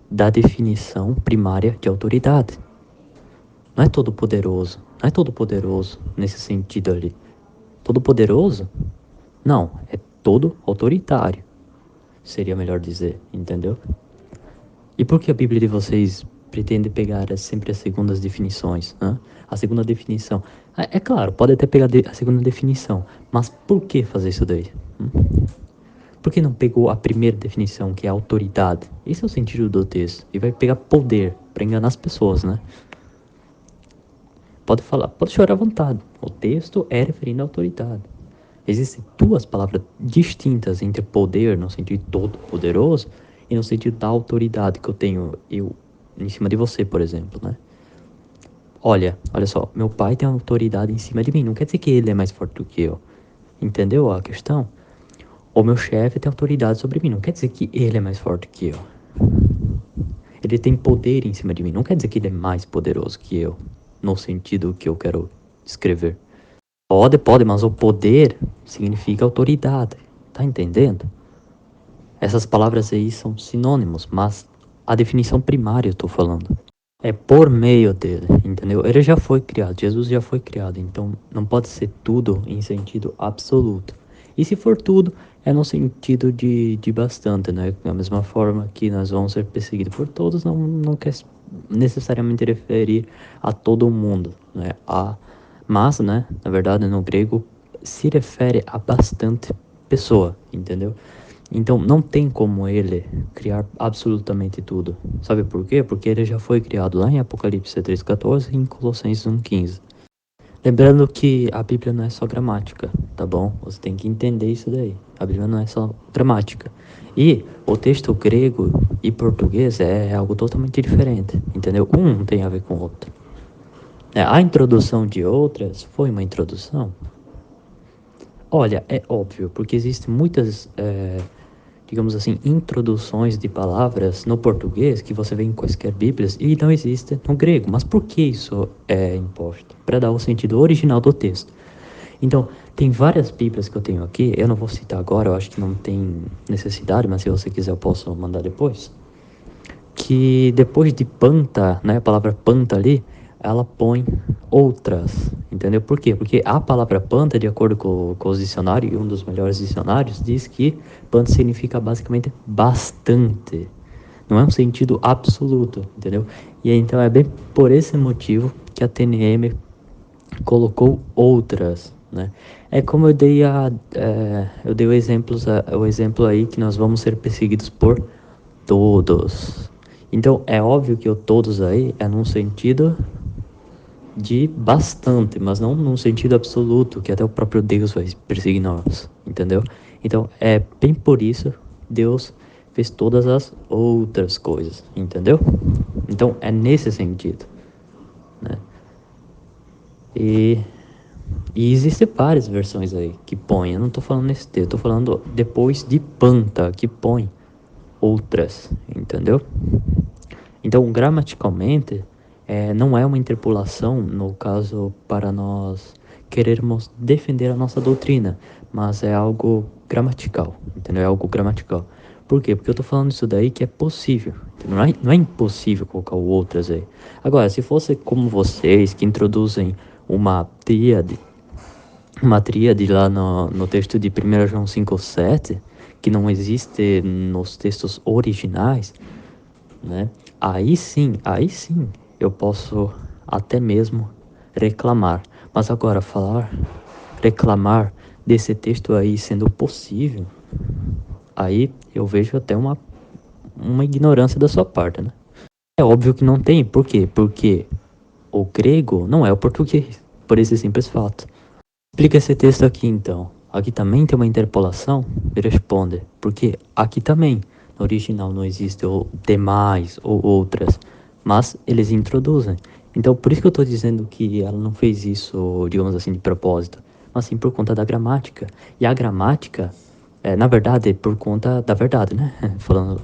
dá definição primária de autoridade. Não é todo poderoso nesse sentido ali. Todo poderoso? Não, é todo autoritário, seria melhor dizer, entendeu? E por que a Bíblia de vocês pretende pegar sempre as segundas definições, né? A segunda definição. É claro, pode até pegar a segunda definição, mas por que fazer isso daí? Por que não pegou a primeira definição, que é autoridade? Esse é o sentido do texto. E vai pegar poder para enganar as pessoas, né? Pode falar, pode chorar à vontade. O texto é referindo à autoridade. Existem duas palavras distintas entre poder, no sentido todo poderoso, e no sentido da autoridade que eu tenho em cima de você, por exemplo, né? Olha só, meu pai tem autoridade em cima de mim, não quer dizer que ele é mais forte do que eu. Entendeu a questão? O meu chefe tem autoridade sobre mim, não quer dizer que ele é mais forte que eu. Ele tem poder em cima de mim, não quer dizer que ele é mais poderoso que eu, no sentido que eu quero descrever. Pode, mas o poder significa autoridade, tá entendendo? Essas palavras aí são sinônimos, mas a definição primária eu tô falando. É por meio dele, entendeu? Ele já foi criado, Jesus já foi criado, então não pode ser tudo em sentido absoluto. E se for tudo, é no sentido de bastante, né? Da mesma forma que nós vamos ser perseguidos por todos, não quer necessariamente referir a todo mundo, né? Mas, né, na verdade, no grego, se refere a bastante pessoa, entendeu? Então, não tem como ele criar absolutamente tudo. Sabe por quê? Porque ele já foi criado lá em Apocalipse 3,14 e em Colossenses 1,15. Lembrando que a Bíblia não é só gramática, tá bom? Você tem que entender isso daí. A Bíblia não é só gramática. E o texto grego e português é algo totalmente diferente, entendeu? Um não tem a ver com o outro. A introdução de outras foi uma introdução? Olha, é óbvio, porque existem muitas, digamos assim, introduções de palavras no português que você vê em quaisquer bíblias e não existe no grego. Mas por que isso é imposto? Para dar o sentido original do texto. Então, tem várias bíblias que eu tenho aqui, eu não vou citar agora, eu acho que não tem necessidade, mas se você quiser eu posso mandar depois. Que depois de panta, né, a palavra panta ali, ela põe outras, entendeu? Por quê? Porque a palavra panta, de acordo com os dicionários, e um dos melhores dicionários, diz que panta significa basicamente bastante. Não é um sentido absoluto, entendeu? E então é bem por esse motivo que a TNM colocou outras, né? É como eu dei o exemplo aí que nós vamos ser perseguidos por todos. Então é óbvio que o todos aí é num sentido de bastante, mas não num sentido absoluto, que até o próprio Deus vai perseguir nós, entendeu? Então é bem por isso Deus fez todas as outras coisas, entendeu? Então é nesse sentido, né? E existem várias versões aí que põem, eu não tô falando nesse texto, eu tô falando depois de panta, que põe outras, entendeu? Então, gramaticalmente, não é uma interpolação, no caso, para nós querermos defender a nossa doutrina, mas é algo gramatical, entendeu? É algo gramatical. Por quê? Porque eu tô falando isso daí que é possível, não é impossível colocar o outras aí. Agora, se fosse como vocês, que introduzem uma tríade lá no texto de 1 João 5,7, que não existe nos textos originais, né? Aí sim, eu posso até mesmo reclamar. Mas agora reclamar desse texto aí sendo possível, aí eu vejo até uma ignorância da sua parte, né? É óbvio que não tem, por quê? Porque o grego não é o português, por esse simples fato. Explica esse texto aqui então. Aqui também tem uma interpolação? Me responde. Porque aqui também, no original, não existe o demais ou outras, mas eles introduzem. Então, por isso que eu estou dizendo que ela não fez isso, digamos assim, de propósito, mas sim por conta da gramática. E a gramática, na verdade, por conta da verdade, né? Falando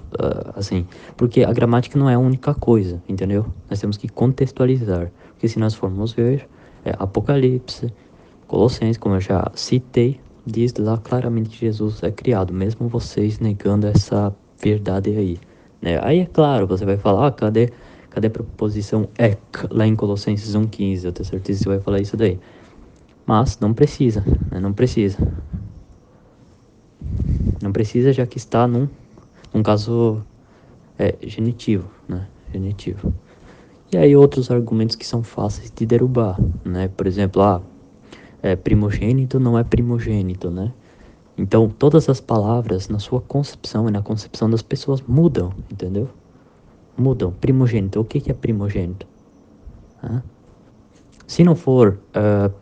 assim, porque a gramática não é a única coisa, entendeu? Nós temos que contextualizar. Porque se nós formos ver, Apocalipse, Colossenses, como eu já citei, diz lá claramente que Jesus é criado, mesmo vocês negando essa verdade aí, né? Aí é claro, você vai falar, cadê a preposição ek lá em Colossenses 1,15? Eu tenho certeza que você vai falar isso daí. Mas não precisa, né? Não precisa. Não precisa, já que está num caso genitivo, né? Genitivo. E aí outros argumentos que são fáceis de derrubar, né? Por exemplo, primogênito não é primogênito, né? Então, todas as palavras na sua concepção e na concepção das pessoas mudam, entendeu? Mudam. Primogênito, o que é primogênito? Se não for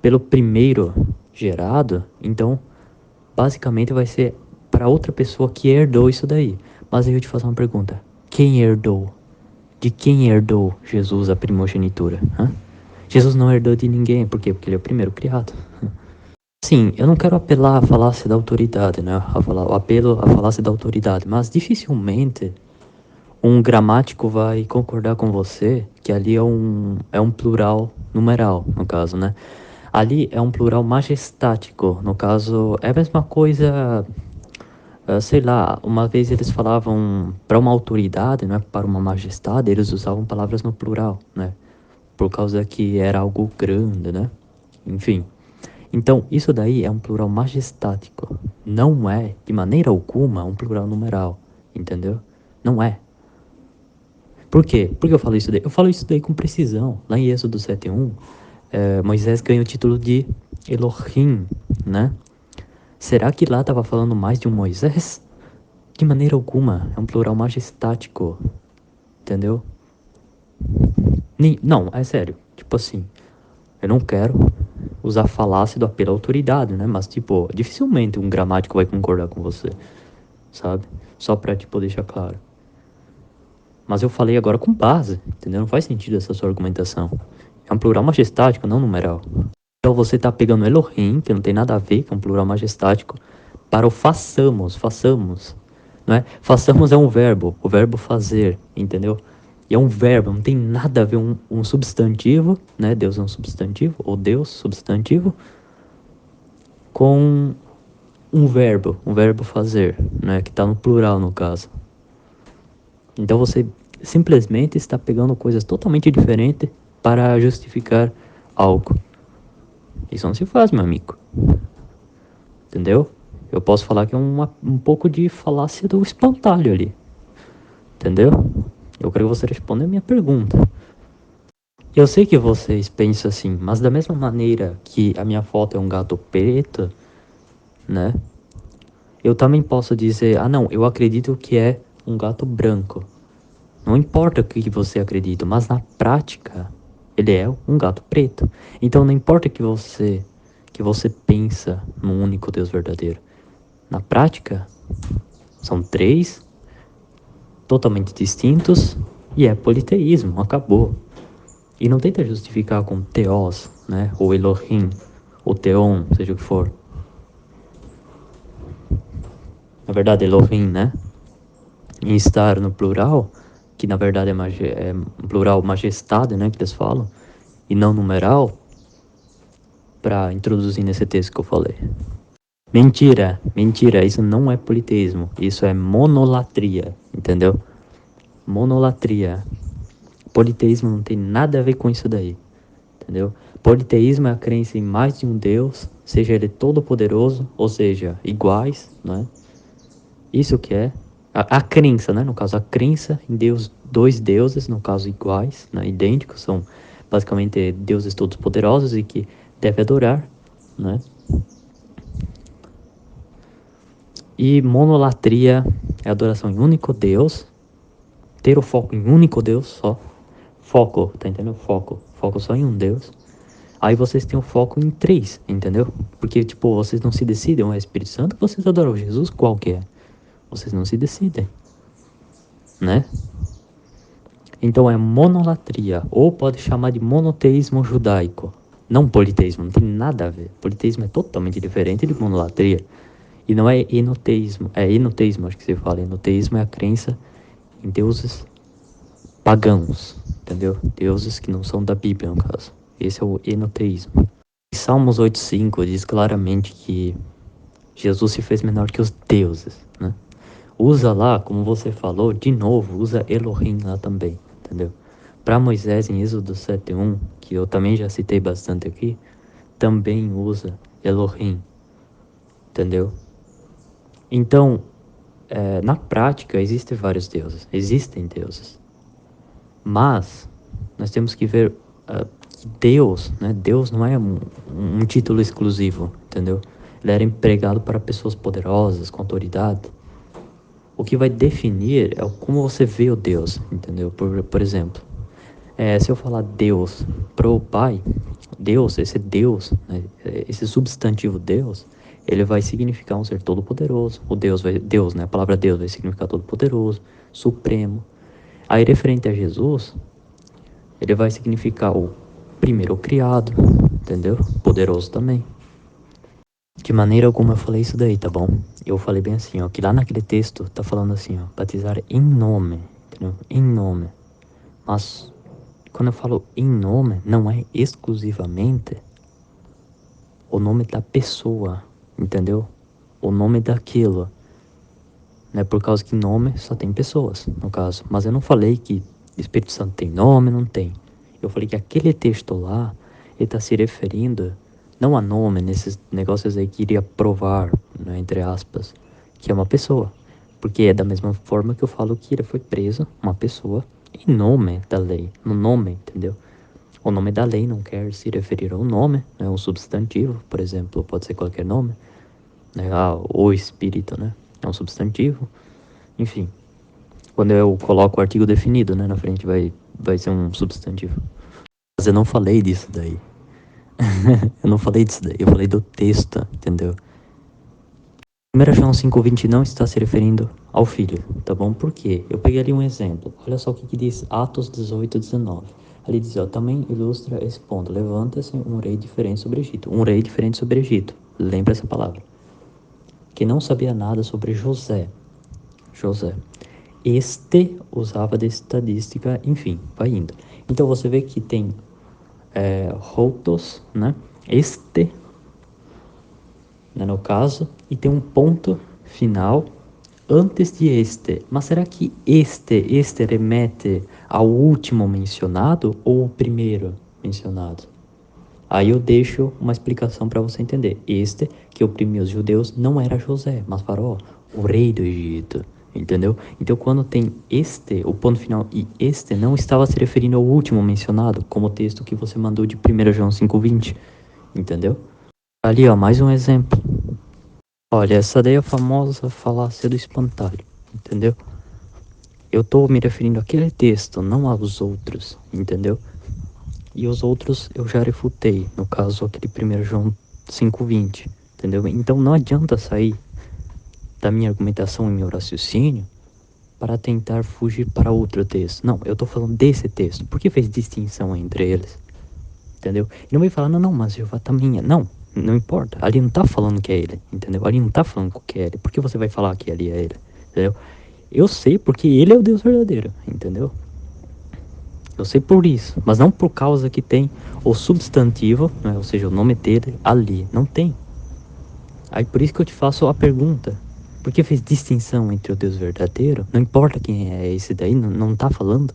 pelo primeiro gerado, então basicamente vai ser para outra pessoa que herdou isso daí. Mas aí eu te faço uma pergunta: quem herdou? De quem herdou Jesus a primogenitura? Jesus não herdou de ninguém. Por quê? Porque ele é o primeiro criado. Sim, eu não quero apelar à falácia da autoridade, né? Apelo à falácia da autoridade, mas dificilmente um gramático vai concordar com você que ali é um plural numeral, no caso, né? Ali é um plural majestático, no caso, é a mesma coisa, sei lá, uma vez eles falavam para uma autoridade, né, para uma majestade, eles usavam palavras no plural, né? Por causa que era algo grande, né? Enfim. Então, isso daí é um plural majestático. Não é, de maneira alguma, um plural numeral, entendeu? Não é. Por quê? Por que eu falo isso daí? Eu falo isso daí com precisão. Lá em Êxodo 7:1, Moisés ganha o título de Elohim, né? Será que lá estava falando mais de um Moisés? De maneira alguma. É um plural majestático. Entendeu? Não, é sério. Tipo assim, eu não quero usar a falácia do apelo à autoridade, né? Mas, tipo, dificilmente um gramático vai concordar com você, sabe? Só pra, tipo, deixar claro. Mas eu falei agora com base, entendeu? Não faz sentido essa sua argumentação. É um plural majestático, não numeral. Então você tá pegando Elohim, que não tem nada a ver com um plural majestático, para o façamos, não é? Façamos é um verbo, o verbo fazer, entendeu? E é um verbo, não tem nada a ver um substantivo, né? Deus é um substantivo, ou Deus, substantivo, com um verbo fazer, né? Que tá no plural, no caso. Então você simplesmente está pegando coisas totalmente diferentes para justificar algo. Isso não se faz, meu amigo. Entendeu? Eu posso falar que é um pouco de falácia do espantalho ali. Entendeu? Eu quero que você responda a minha pergunta. Eu sei que vocês pensam assim, mas da mesma maneira que a minha foto é um gato preto, né? Eu também posso dizer, não, eu acredito que é um gato branco. Não importa o que você acredita, mas na prática, ele é um gato preto. Então não importa que você pensa num único Deus verdadeiro. Na prática, são três totalmente distintos e é politeísmo, acabou. E não tenta justificar com Theos, né? Ou Elohim, ou Theon, seja o que for. Na verdade, Elohim, né? Em estar no plural, que na verdade é plural majestade, né? Que eles falam, e não numeral, para introduzir nesse texto que eu falei. Mentira, isso não é politeísmo, isso é monolatria, entendeu? Monolatria. Politeísmo não tem nada a ver com isso daí, entendeu? Politeísmo é a crença em mais de um Deus, seja ele todo poderoso, ou seja, iguais, né? Isso que é a crença, né? No caso, a crença em Deus, dois deuses, no caso iguais, né? Idênticos, são basicamente deuses todos poderosos e que deve adorar, né? E monolatria é adoração em único Deus, ter o foco em único Deus só. Foco, tá entendendo? Foco só em um Deus. Aí vocês têm o foco em três, entendeu? Porque, tipo, vocês não se decidem, é o Espírito Santo, vocês adoram Jesus, qual que é? Vocês não se decidem, né? Então é monolatria, ou pode chamar de monoteísmo judaico. Não politeísmo, não tem nada a ver. Politeísmo é totalmente diferente de monolatria. E não é enoteísmo, é enoteísmo, acho que se fala. Enoteísmo é a crença em deuses pagãos, entendeu? Deuses que não são da Bíblia, no caso. Esse é o enoteísmo. Salmos 8:5 diz claramente que Jesus se fez menor que os deuses, né? Usa lá, como você falou, de novo, usa Elohim lá também, entendeu? Para Moisés, em Êxodo 7:1, que eu também já citei bastante aqui, também usa Elohim, entendeu? Então, na prática, existem vários deuses, mas nós temos que ver que Deus, né? Deus não é um título exclusivo, entendeu? Ele era empregado para pessoas poderosas, com autoridade. O que vai definir é como você vê o Deus, entendeu? Por exemplo, se eu falar Deus pro Pai, Deus, né? Esse substantivo Deus, ele vai significar um ser todo-poderoso. Deus, né? A palavra Deus vai significar todo-poderoso, supremo. Aí, referente a Jesus, ele vai significar o primeiro criado, entendeu? Poderoso também. De maneira alguma eu falei isso daí, tá bom? Eu falei bem assim, ó, que lá naquele texto tá falando assim, ó, batizar em nome, entendeu? Em nome. Mas quando eu falo em nome, não é exclusivamente o nome da pessoa, entendeu? O nome daquilo. Não é por causa que nome só tem pessoas, no caso. Mas eu não falei que Espírito Santo tem nome, não tem. Eu falei que aquele texto lá, ele tá se referindo não a nome, nesses negócios aí que iria provar, né, entre aspas, que é uma pessoa. Porque é da mesma forma que eu falo que ele foi preso, uma pessoa, em nome da lei, no nome, entendeu? O nome da lei não quer se referir ao nome, né, um substantivo, por exemplo, pode ser qualquer nome, né, o espírito, né, é um substantivo, enfim. Quando eu coloco o artigo definido, né, na frente vai ser um substantivo. Mas eu não falei disso daí. Eu não falei disso daí, eu falei do texto, entendeu? 1 João 5,20 não está se referindo ao filho, tá bom? Por quê? Eu peguei ali um exemplo. Olha só o que diz Atos 18:19. Ali diz, ó, também ilustra esse ponto. Levanta-se um rei diferente sobre o Egito. Um rei diferente sobre o Egito. Lembra essa palavra. Que não sabia nada sobre José. Este usava de estadística, enfim, vai indo. Então você vê que tem Routos, né? Este, né, no caso, e tem um ponto final antes de este. Mas será que este remete ao último mencionado ou ao primeiro mencionado? Aí eu deixo uma explicação para você entender. Este que oprimiu os judeus não era José, mas Faraó, o rei do Egito. Entendeu? Então quando tem este, o ponto final e este, não estava se referindo ao último mencionado, como o texto que você mandou de 1 João 5,20. Entendeu? Ali, ó, mais um exemplo. Olha, essa daí é a famosa falácia do espantalho. Entendeu? Eu tô me referindo àquele texto, não aos outros. Entendeu? E os outros eu já refutei, no caso aquele 1 João 5,20. Entendeu? Então não adianta sair da minha argumentação e meu raciocínio para tentar fugir para outro texto. Não, eu tô falando desse texto. Por que fez distinção entre eles? Entendeu? E não vai falar, não, mas Jeová também é. Não importa. Ali não tá falando que é ele, entendeu? Ali não tá falando que é ele. Por que você vai falar que ali é ele? Entendeu? Eu sei porque ele é o Deus verdadeiro, entendeu? Eu sei por isso, mas não por causa que tem o substantivo, né? Ou seja, o nome dele ali. Não tem. Aí por isso que eu te faço a pergunta. Por que fez distinção entre o Deus verdadeiro? Não importa quem é esse daí, não tá falando.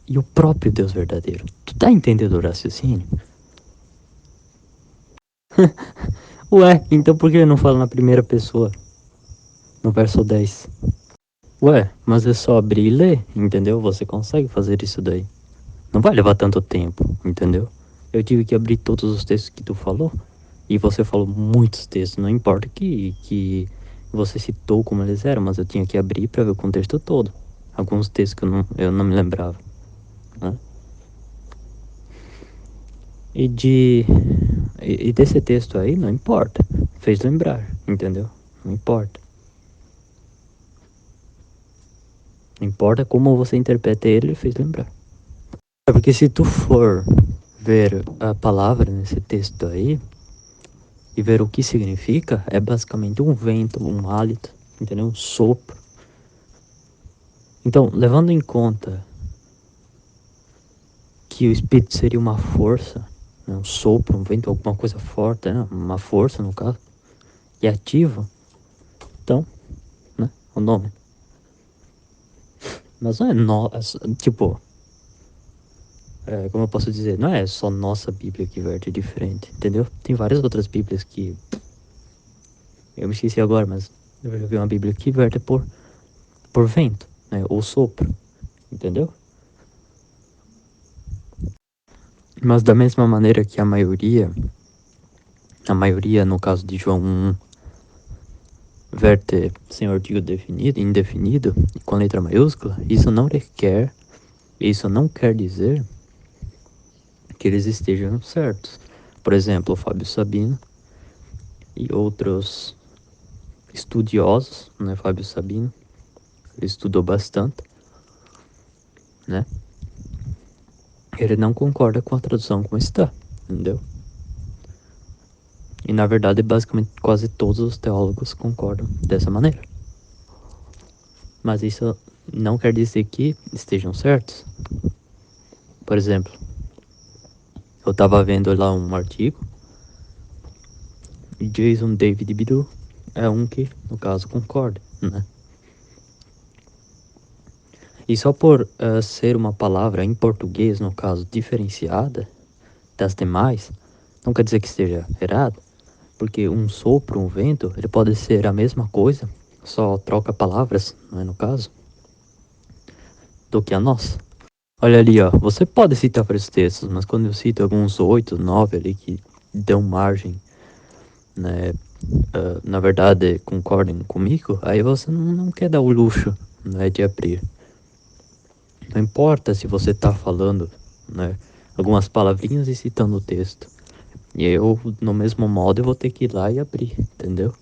E o próprio Deus verdadeiro. Tu tá entendendo o raciocínio? Ué, então por que não fala na primeira pessoa? No verso 10. Ué, mas é só abrir e ler, entendeu? Você consegue fazer isso daí. Não vai levar tanto tempo, entendeu? Eu tive que abrir todos os textos que tu falou. E você falou muitos textos. Não importa que você citou como eles eram, mas eu tinha que abrir para ver o contexto todo. Alguns textos que eu não me lembrava, né? E desse texto aí, não importa. Fez lembrar, entendeu? Não importa. Não importa como você interpreta ele fez lembrar. Porque se tu for ver a palavra nesse texto aí, e ver o que significa, é basicamente um vento, um hálito, entendeu? Um sopro. Então, levando em conta que o espírito seria uma força, né? Um sopro, um vento, alguma coisa forte, né? Uma força no caso, e ativa, então, né? O nome. Mas não é tipo, como eu posso dizer, não é só nossa Bíblia que verte diferente, entendeu? Tem várias outras Bíblias que eu me esqueci agora, mas eu já vi uma Bíblia que verte por vento, né? Ou sopro, entendeu? Mas da mesma maneira que a maioria no caso de João 1, verte sem artigo definido, indefinido, com letra maiúscula, isso não quer dizer que eles estejam certos. Por exemplo, o Fábio Sabino e outros estudiosos, né? Fábio Sabino, ele estudou bastante, né? Ele não concorda com a tradução como está, entendeu? E na verdade, basicamente, quase todos os teólogos concordam dessa maneira. Mas isso não quer dizer que estejam certos. Por exemplo, eu estava vendo lá um artigo, e Jason David Bidu é um que, no caso, concorda, né? E só por ser uma palavra em português, no caso, diferenciada das demais, não quer dizer que esteja errado, porque um sopro, um vento, ele pode ser a mesma coisa, só troca palavras, não é no caso, do que a nossa. Olha ali, ó, você pode citar vários textos, mas quando eu cito alguns 8, 9 ali que dão margem, né, na verdade concordem comigo, aí você não quer dar o luxo, né, de abrir. Não importa se você tá falando, né, algumas palavrinhas e citando o texto. E eu, no mesmo modo, eu vou ter que ir lá e abrir, entendeu?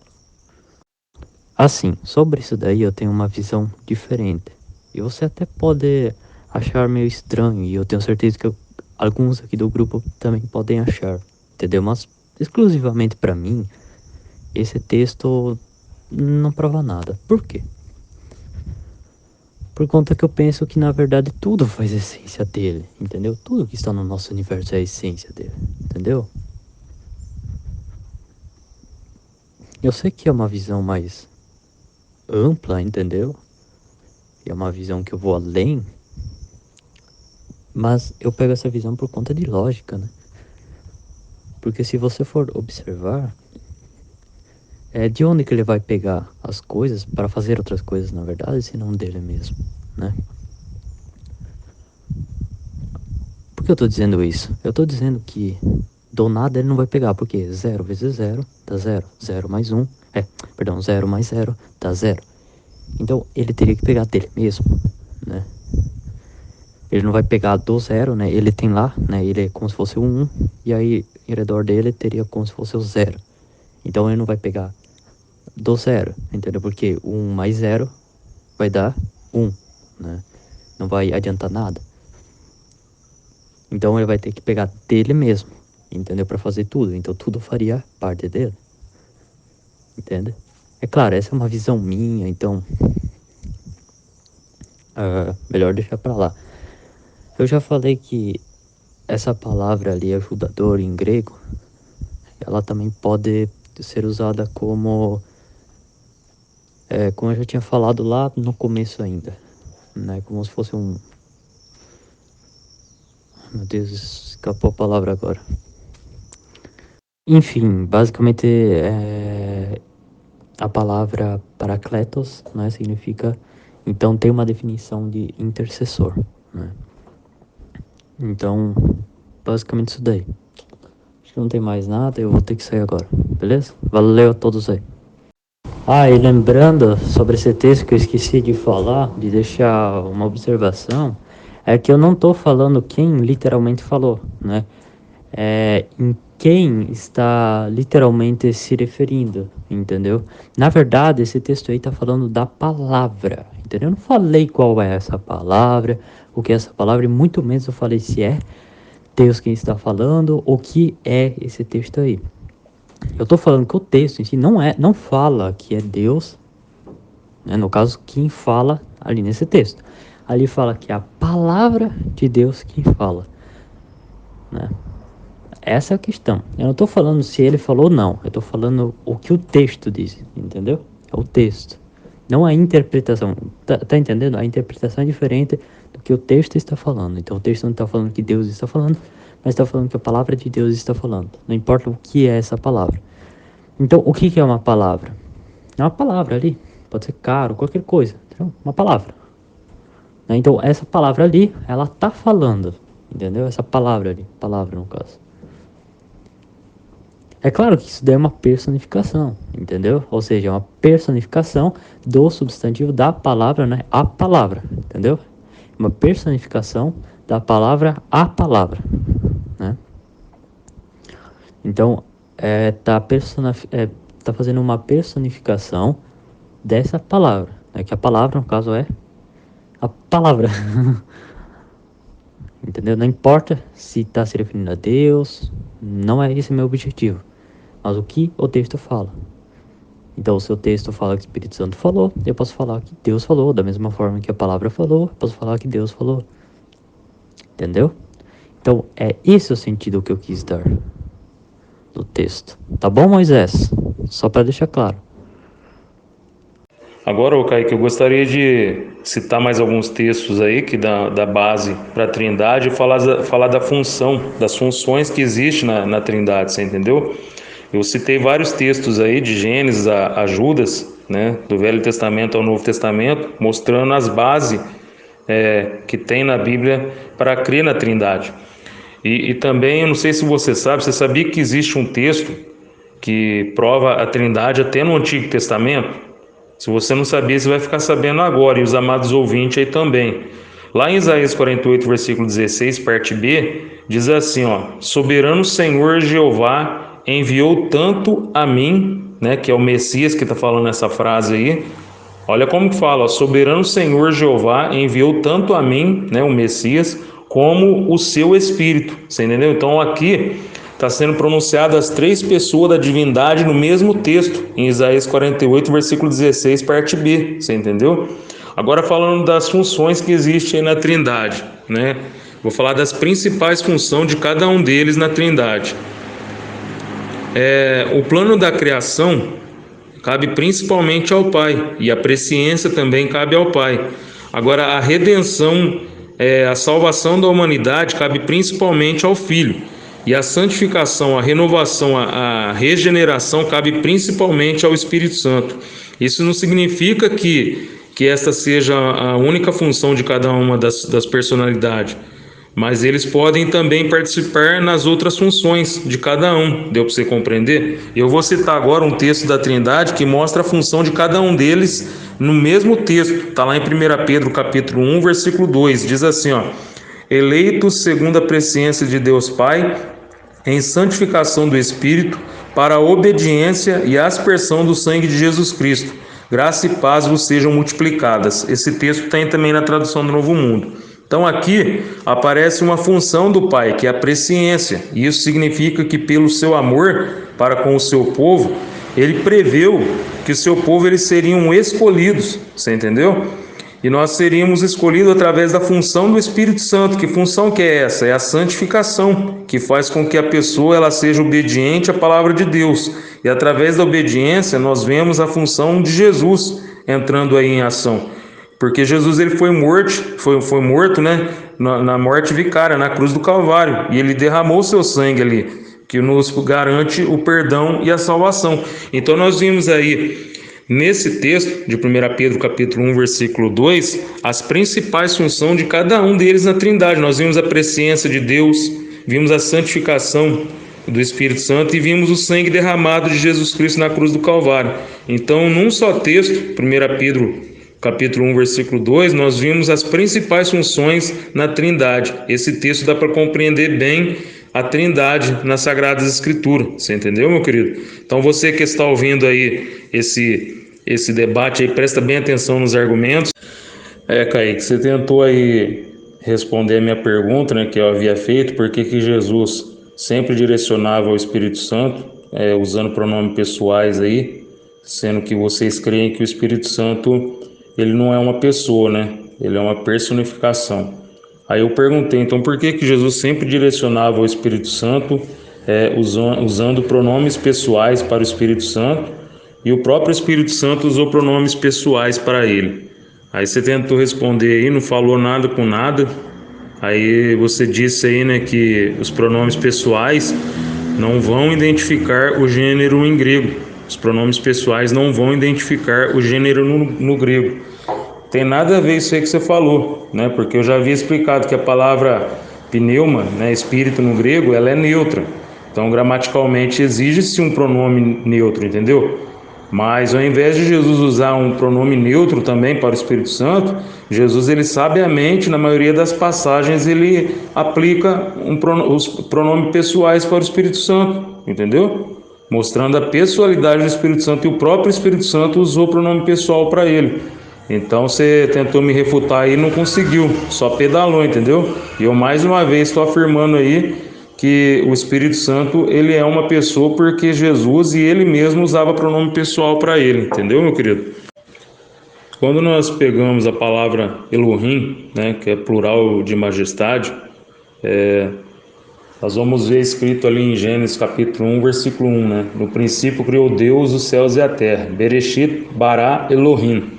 Assim, sobre isso daí eu tenho uma visão diferente. E você até pode achar meio estranho, e eu tenho certeza que alguns aqui do grupo também podem achar, entendeu? Mas exclusivamente para mim, esse texto não prova nada. Por quê? Por conta que eu penso que na verdade tudo faz essência dele, entendeu? Tudo que está no nosso universo é a essência dele, entendeu? Eu sei que é uma visão mais ampla, entendeu? É uma visão que eu vou além, mas eu pego essa visão por conta de lógica, né? Porque se você for observar, de onde que ele vai pegar as coisas para fazer outras coisas, na verdade, se não dele mesmo, né? Por que eu tô dizendo isso? Eu tô dizendo que do nada ele não vai pegar, porque 0 vezes 0 dá 0, 0 mais 1, 0 mais 0 dá 0. Então ele teria que pegar dele mesmo, né? Ele não vai pegar do 0, né? Ele tem lá, né? Ele é como se fosse o 1, e aí em redor dele teria como se fosse o 0. Então ele não vai pegar do 0, entendeu? Porque 1 mais 0 vai dar 1, né? Não vai adiantar nada. Então ele vai ter que pegar dele mesmo, entendeu? Para fazer tudo. Então tudo faria parte dele, entende? É claro, essa é uma visão minha, então melhor deixar pra lá. Eu já falei que essa palavra ali, ajudador, em grego, ela também pode ser usada como eu já tinha falado lá no começo ainda, né? Como se fosse um... Meu Deus, escapou a palavra agora. Enfim, basicamente a palavra parakletos, né, significa... Então tem uma definição de intercessor, né? Então, basicamente isso daí. Acho que não tem mais nada, eu vou ter que sair agora, beleza? Valeu a todos aí. E lembrando sobre esse texto que eu esqueci de falar, de deixar uma observação, é que eu não tô falando quem literalmente falou, né? Em quem está literalmente se referindo, entendeu? Na verdade, esse texto aí tá falando da palavra, entendeu? Eu não falei qual é essa palavra, o que é essa palavra, e muito menos eu falei se é Deus quem está falando, o que é esse texto aí. Eu tô falando que o texto em si não fala que é Deus, né? No caso, quem fala ali nesse texto. Ali fala que é a palavra de Deus quem fala, né? Essa é a questão. Eu não tô falando se ele falou ou não. Eu tô falando o que o texto diz, entendeu? É o texto, não a interpretação. Tá entendendo? A interpretação é diferente do que o texto está falando. Então o texto não está falando que Deus está falando, mas está falando que a palavra de Deus está falando. Não importa o que é essa palavra. Então o que é uma palavra? É uma palavra ali. Pode ser caro, qualquer coisa. Entendeu? Uma palavra. Então essa palavra ali, ela tá falando. Entendeu? Essa palavra ali, palavra no caso. É claro que isso daí é uma personificação, entendeu? Ou seja, é uma personificação do substantivo da palavra, né? A palavra, entendeu? Uma personificação da palavra a palavra, né? Então, tá fazendo uma personificação dessa palavra, né? Que a palavra, no caso, é a palavra. Entendeu? Não importa se está se referindo a Deus, não é esse o meu objetivo. Mas o que o texto fala. Então, se o texto fala que o Espírito Santo falou, eu posso falar que Deus falou. Da mesma forma que a palavra falou, eu posso falar que Deus falou. Entendeu? Então, é esse o sentido que eu quis dar do texto. Tá bom, Moisés? Só para deixar claro. Agora, Kaique, eu gostaria de citar mais alguns textos aí que da base para a Trindade e falar da função, das funções que existem na Trindade, você entendeu? Eu citei vários textos aí de Gênesis a Judas, né, do Velho Testamento ao Novo Testamento, mostrando as bases que tem na Bíblia para crer na Trindade. E também, eu não sei se você sabia que existe um texto que prova a Trindade até no Antigo Testamento? Se você não sabia, você vai ficar sabendo agora, e os amados ouvintes aí também. Lá em Isaías 48, versículo 16, parte B, diz assim, soberano Senhor Jeová enviou tanto a mim, né, que é o Messias que está falando essa frase aí. Olha como que fala, soberano Senhor Jeová enviou tanto a mim, né, o Messias, como o seu Espírito, você entendeu? Então aqui está sendo pronunciado as três pessoas da divindade no mesmo texto, em Isaías 48, versículo 16, parte B, você entendeu? Agora falando das funções que existem na Trindade, né? Vou falar das principais funções de cada um deles na Trindade. O plano da criação cabe principalmente ao Pai, e a presciência também cabe ao Pai. Agora a redenção, a salvação da humanidade cabe principalmente ao Filho. E a santificação, a renovação, a regeneração cabe principalmente ao Espírito Santo. Isso não significa que esta seja a única função de cada uma das personalidades, mas eles podem também participar nas outras funções de cada um. Deu para você compreender? Eu vou citar agora um texto da Trindade que mostra a função de cada um deles no mesmo texto. Está lá em 1 Pedro capítulo 1, versículo 2. Diz assim, eleitos segundo a presciência de Deus Pai, em santificação do Espírito, para a obediência e aspersão do sangue de Jesus Cristo. Graça e paz vos sejam multiplicadas. Esse texto tem também na tradução do Novo Mundo. Então aqui aparece uma função do Pai, que é a presciência. E isso significa que pelo seu amor para com o seu povo, ele preveu que o seu povo eles seriam escolhidos. Você entendeu? E nós seríamos escolhidos através da função do Espírito Santo. Que função que é essa? É a santificação, que faz com que a pessoa ela seja obediente à palavra de Deus. E através da obediência nós vemos a função de Jesus entrando aí em ação. Porque Jesus ele foi morto, né, na morte vicária, na cruz do Calvário. E ele derramou seu sangue ali, que nos garante o perdão e a salvação. Então nós vimos aí nesse texto de 1 Pedro capítulo 1, versículo 2, as principais funções de cada um deles na Trindade. Nós vimos a presciência de Deus, vimos a santificação do Espírito Santo e vimos o sangue derramado de Jesus Cristo na cruz do Calvário. Então, num só texto, 1 Pedro capítulo 1, versículo 2, nós vimos as principais funções na Trindade. Esse texto dá para compreender bem a Trindade nas Sagradas Escrituras. Você entendeu, meu querido? Então, você que está ouvindo aí esse debate aí, presta bem atenção nos argumentos. Kaique, você tentou aí responder a minha pergunta, né, que eu havia feito, por que Jesus sempre direcionava ao Espírito Santo, usando pronomes pessoais aí, sendo que vocês creem que o Espírito Santo, ele não é uma pessoa, né? Ele é uma personificação. Aí eu perguntei, então por que Jesus sempre direcionava ao Espírito Santo, usando pronomes pessoais para o Espírito Santo, e o próprio Espírito Santo usou pronomes pessoais para ele? Aí você tentou responder aí, não falou nada com nada. Aí você disse aí, né, que os pronomes pessoais não vão identificar o gênero em grego. Os pronomes pessoais não vão identificar o gênero no grego. Tem nada a ver isso aí que você falou, né? Porque eu já havia explicado que a palavra pneuma, né, espírito no grego, ela é neutra. Então, gramaticalmente, exige-se um pronome neutro, entendeu? Mas, ao invés de Jesus usar um pronome neutro também para o Espírito Santo, Jesus, ele sabiamente, na maioria das passagens, ele aplica os pronomes pessoais para o Espírito Santo, entendeu? Mostrando a pessoalidade do Espírito Santo, e o próprio Espírito Santo usou o pronome pessoal para ele. Então você tentou me refutar aí e não conseguiu, só pedalou, entendeu? E eu mais uma vez estou afirmando aí que o Espírito Santo, ele é uma pessoa porque Jesus e ele mesmo usava pronome pessoal para ele, entendeu, meu querido? Quando nós pegamos a palavra Elohim, né, que é plural de majestade, nós vamos ver escrito ali em Gênesis capítulo 1, versículo 1, né? No princípio criou Deus os céus e a terra. Bereshit bara Elohim.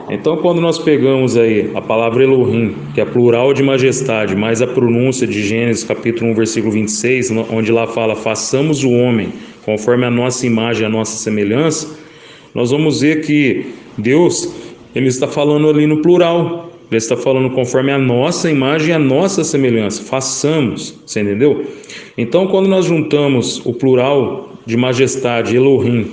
Então, quando nós pegamos aí a palavra Elohim, que é plural de majestade, mais a pronúncia de Gênesis capítulo 1, versículo 26, onde lá fala, façamos o homem conforme a nossa imagem e a nossa semelhança, nós vamos ver que Deus, ele está falando ali no plural. Ele está falando conforme a nossa imagem e a nossa semelhança. Façamos, você entendeu? Então, quando nós juntamos o plural de majestade, Elohim,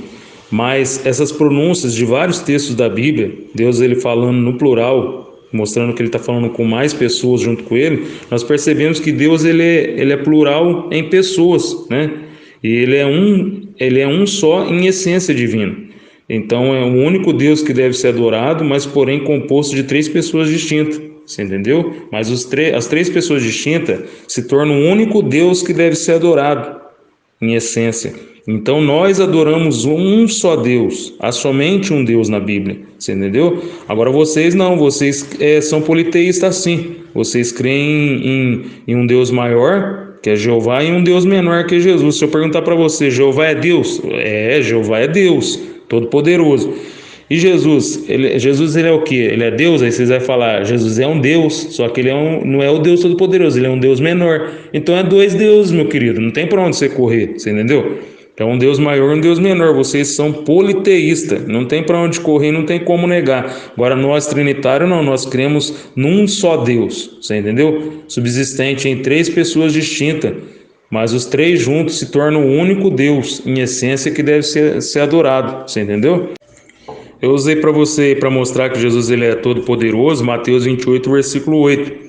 mais essas pronúncias de vários textos da Bíblia, Deus ele falando no plural, mostrando que ele está falando com mais pessoas junto com ele, nós percebemos que Deus ele é plural em pessoas, né? E ele é um só em essência divina. Então é o único Deus que deve ser adorado, mas porém composto de 3 pessoas distintas, você entendeu? Mas as 3 pessoas distintas se tornam o único Deus que deve ser adorado em essência. Então nós adoramos um só Deus, há somente um Deus na Bíblia, você entendeu? Agora vocês não, vocês são politeístas sim, vocês creem em um Deus maior, que é Jeová, e um Deus menor, que é Jesus. Se eu perguntar para você, Jeová é Deus? Jeová é Deus, Todo-Poderoso. E Jesus ele é o quê? Ele é Deus? Aí vocês vão falar, Jesus é um Deus, só que ele não é o Deus Todo-Poderoso, ele é um Deus menor. Então é 2 deuses, meu querido, não tem para onde você correr, você entendeu? É um Deus maior e um Deus menor, vocês são politeístas, não tem para onde correr, não tem como negar. Agora nós trinitários não, nós cremos num só Deus, você entendeu? Subsistente em 3 pessoas distintas, mas os 3 juntos se tornam o único Deus em essência que deve ser adorado, você entendeu? Eu usei para você para mostrar que Jesus ele é todo poderoso, Mateus 28, versículo 8,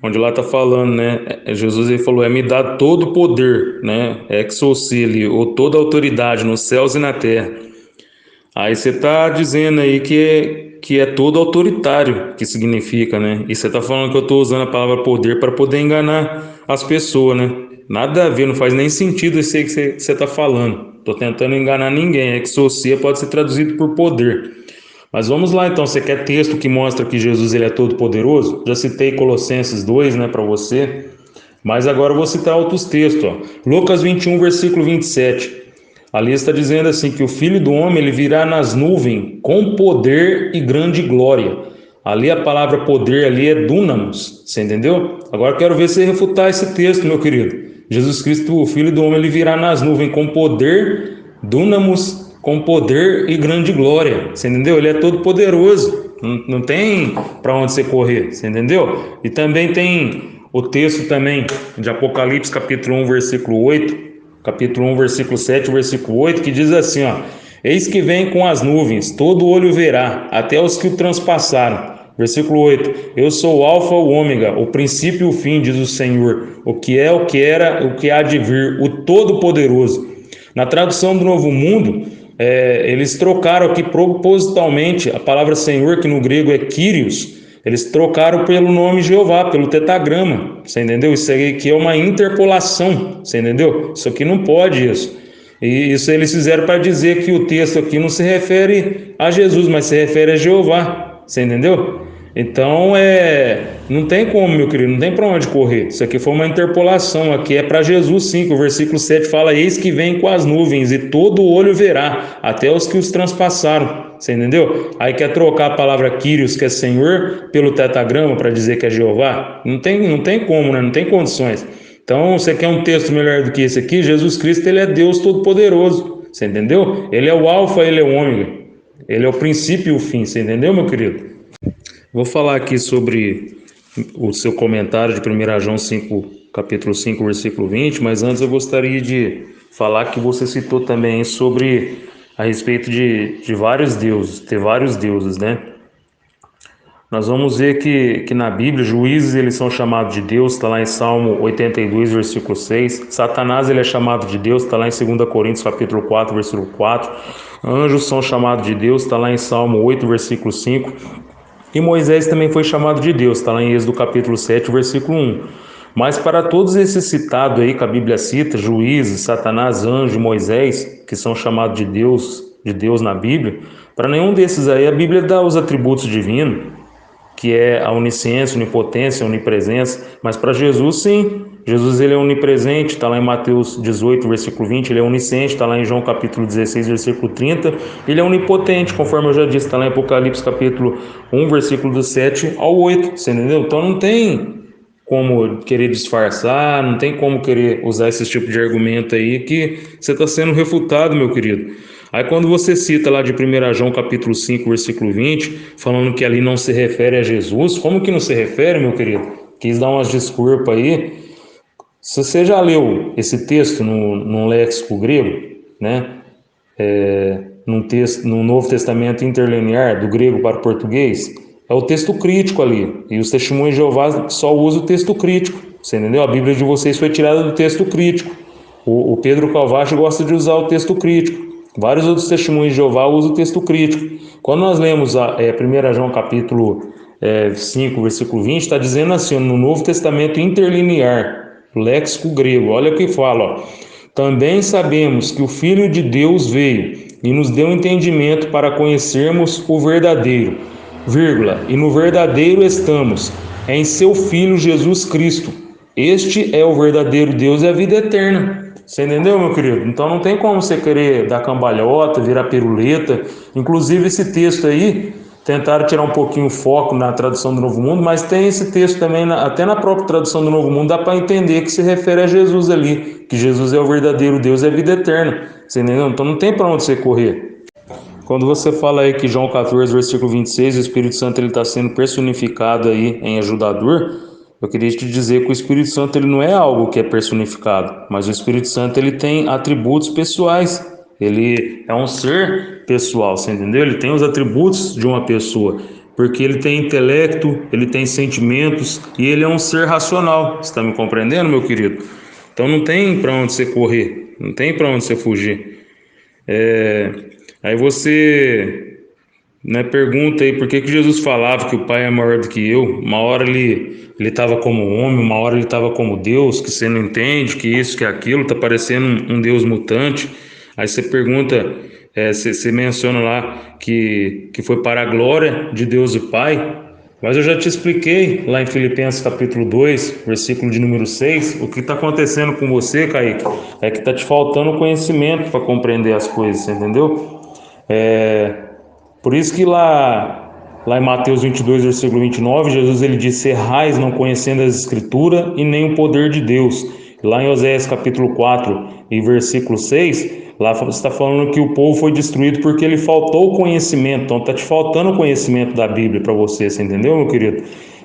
onde lá está falando, né? Jesus ele falou, me dá todo o poder, né? Exoucili, ou toda a autoridade nos céus e na terra. Aí você está dizendo aí que é todo autoritário, que significa, né? E você está falando que eu estou usando a palavra poder para poder enganar as pessoas, né? Nada a ver, não faz nem sentido isso aí que você está falando. Estou tentando enganar ninguém. Exousia pode ser traduzido por poder. Mas vamos lá então, você quer texto que mostra que Jesus ele é todo poderoso? Já citei Colossenses 2, né, para você. Mas agora eu vou citar outros textos, ó. Lucas 21, versículo 27. Ali está dizendo assim, que o Filho do Homem ele virá nas nuvens com poder e grande glória. Ali a palavra poder ali é dunamis, você entendeu? Agora eu quero ver você refutar esse texto, meu querido. Jesus Cristo, o Filho do Homem, ele virá nas nuvens com poder, dunamis, com poder e grande glória, você entendeu? Ele é todo poderoso, não tem para onde você correr, você entendeu? E também tem o texto também de Apocalipse capítulo 1, versículo 8, capítulo 1, versículo 7, versículo 8, que diz assim, ó, eis que vem com as nuvens, todo olho verá, até os que o transpassaram. Versículo 8, eu sou o alfa e o ômega, o princípio e o fim, diz o Senhor, o que é, o que era, o que há de vir, o Todo-Poderoso. Na tradução do Novo Mundo, eles trocaram aqui propositalmente a palavra Senhor, que no grego é Kyrios, eles trocaram pelo nome Jeová, pelo tetagrama, você entendeu? Isso aqui é uma interpolação, você entendeu? Isso aqui não pode isso. E isso eles fizeram para dizer que o texto aqui não se refere a Jesus, mas se refere a Jeová, você entendeu? Então, não tem como, meu querido, não tem para onde correr. Isso aqui foi uma interpolação, aqui é para Jesus sim, que o versículo 7 fala, eis que vem com as nuvens e todo olho verá, até os que os transpassaram, você entendeu? Aí quer trocar a palavra Kyrios, que é Senhor, pelo tetagrama para dizer que é Jeová? Não tem como, né? Não tem condições. Então, você quer um texto melhor do que esse aqui? Jesus Cristo, ele é Deus Todo-Poderoso, você entendeu? Ele é o alfa, ele é o ômega, ele é o princípio e o fim, você entendeu, meu querido? Vou falar aqui sobre o seu comentário de 1 João 5, capítulo 5, versículo 20, mas antes eu gostaria de falar que você citou também sobre a respeito de vários deuses, ter vários deuses, né? Nós vamos ver que na Bíblia, juízes eles são chamados de Deus, está lá em Salmo 82, versículo 6. Satanás ele é chamado de Deus, está lá em 2 Coríntios, capítulo 4, versículo 4. Anjos são chamados de Deus, está lá em Salmo 8, versículo 5. E Moisés também foi chamado de Deus, está lá em Êxodo, capítulo 7, versículo 1. Mas para todos esses citados aí que a Bíblia cita, juízes, Satanás, anjo, Moisés, que são chamados de Deus na Bíblia, para nenhum desses aí a Bíblia dá os atributos divinos, que é a onisciência, onipotência, onipresença, mas para Jesus sim, Jesus ele é onipresente, está lá em Mateus 18, versículo 20, ele é onisciente, está lá em João capítulo 16, versículo 30, ele é onipotente, conforme eu já disse, está lá em Apocalipse capítulo 1, versículo do 7 ao 8, você entendeu? Então não tem como querer disfarçar, não tem como querer usar esse tipo de argumento aí que você está sendo refutado, meu querido. Aí quando você cita lá de 1 João capítulo 5, versículo 20, falando que ali não se refere a Jesus, como que não se refere, meu querido? Quis dar umas desculpas aí. Se você já leu esse texto num léxico grego, né? Num Novo Testamento interlinear, do grego para o português, é o texto crítico ali. E os testemunhos de Jeová só usam o texto crítico. Você entendeu? A Bíblia de vocês foi tirada do texto crítico. O Pedro Calvache gosta de usar o texto crítico. Vários outros testemunhos de Jeová usam o texto crítico. Quando nós lemos 1 João capítulo 5, versículo 20, está dizendo assim, no Novo Testamento interlinear, léxico grego, olha o que fala, ó. Também sabemos que o Filho de Deus veio e nos deu entendimento para conhecermos o verdadeiro, vírgula, e no verdadeiro estamos, em seu Filho Jesus Cristo. Este é o verdadeiro Deus e a vida eterna. Você entendeu, meu querido? Então não tem como você querer dar cambalhota, virar piruleta. Inclusive esse texto aí, tentaram tirar um pouquinho o foco na tradução do Novo Mundo, mas tem esse texto também, até na própria tradução do Novo Mundo, dá para entender que se refere a Jesus ali, que Jesus é o verdadeiro Deus e a vida eterna. Você entendeu? Então não tem para onde você correr. Quando você fala aí que João 14, versículo 26, o Espírito Santo ele está sendo personificado aí em ajudador, eu queria te dizer que o Espírito Santo ele não é algo que é personificado, mas o Espírito Santo ele tem atributos pessoais. Ele é um ser pessoal, você entendeu? Ele tem os atributos de uma pessoa, porque ele tem intelecto, ele tem sentimentos e ele é um ser racional. Você está me compreendendo, meu querido? Então não tem para onde você correr, não tem para onde você fugir. Aí você pergunta aí por que Jesus falava que o Pai é maior do que eu. Uma hora ele estava como homem, uma hora ele estava como Deus, que você não entende, que isso, que aquilo, está parecendo um Deus mutante. Aí você pergunta, você menciona lá que foi para a glória de Deus e Pai, mas eu já te expliquei lá em Filipenses capítulo 2, versículo de número 6, o que está acontecendo com você, Kaique, é que está te faltando conhecimento para compreender as coisas, você entendeu? Por isso que lá em Mateus 22, versículo 29, Jesus ele diz, errais não conhecendo as Escrituras e nem o poder de Deus. Lá em Oséias capítulo 4 e versículo 6, lá está falando que o povo foi destruído porque ele faltou conhecimento. Então está te faltando conhecimento da Bíblia para você entendeu, meu querido?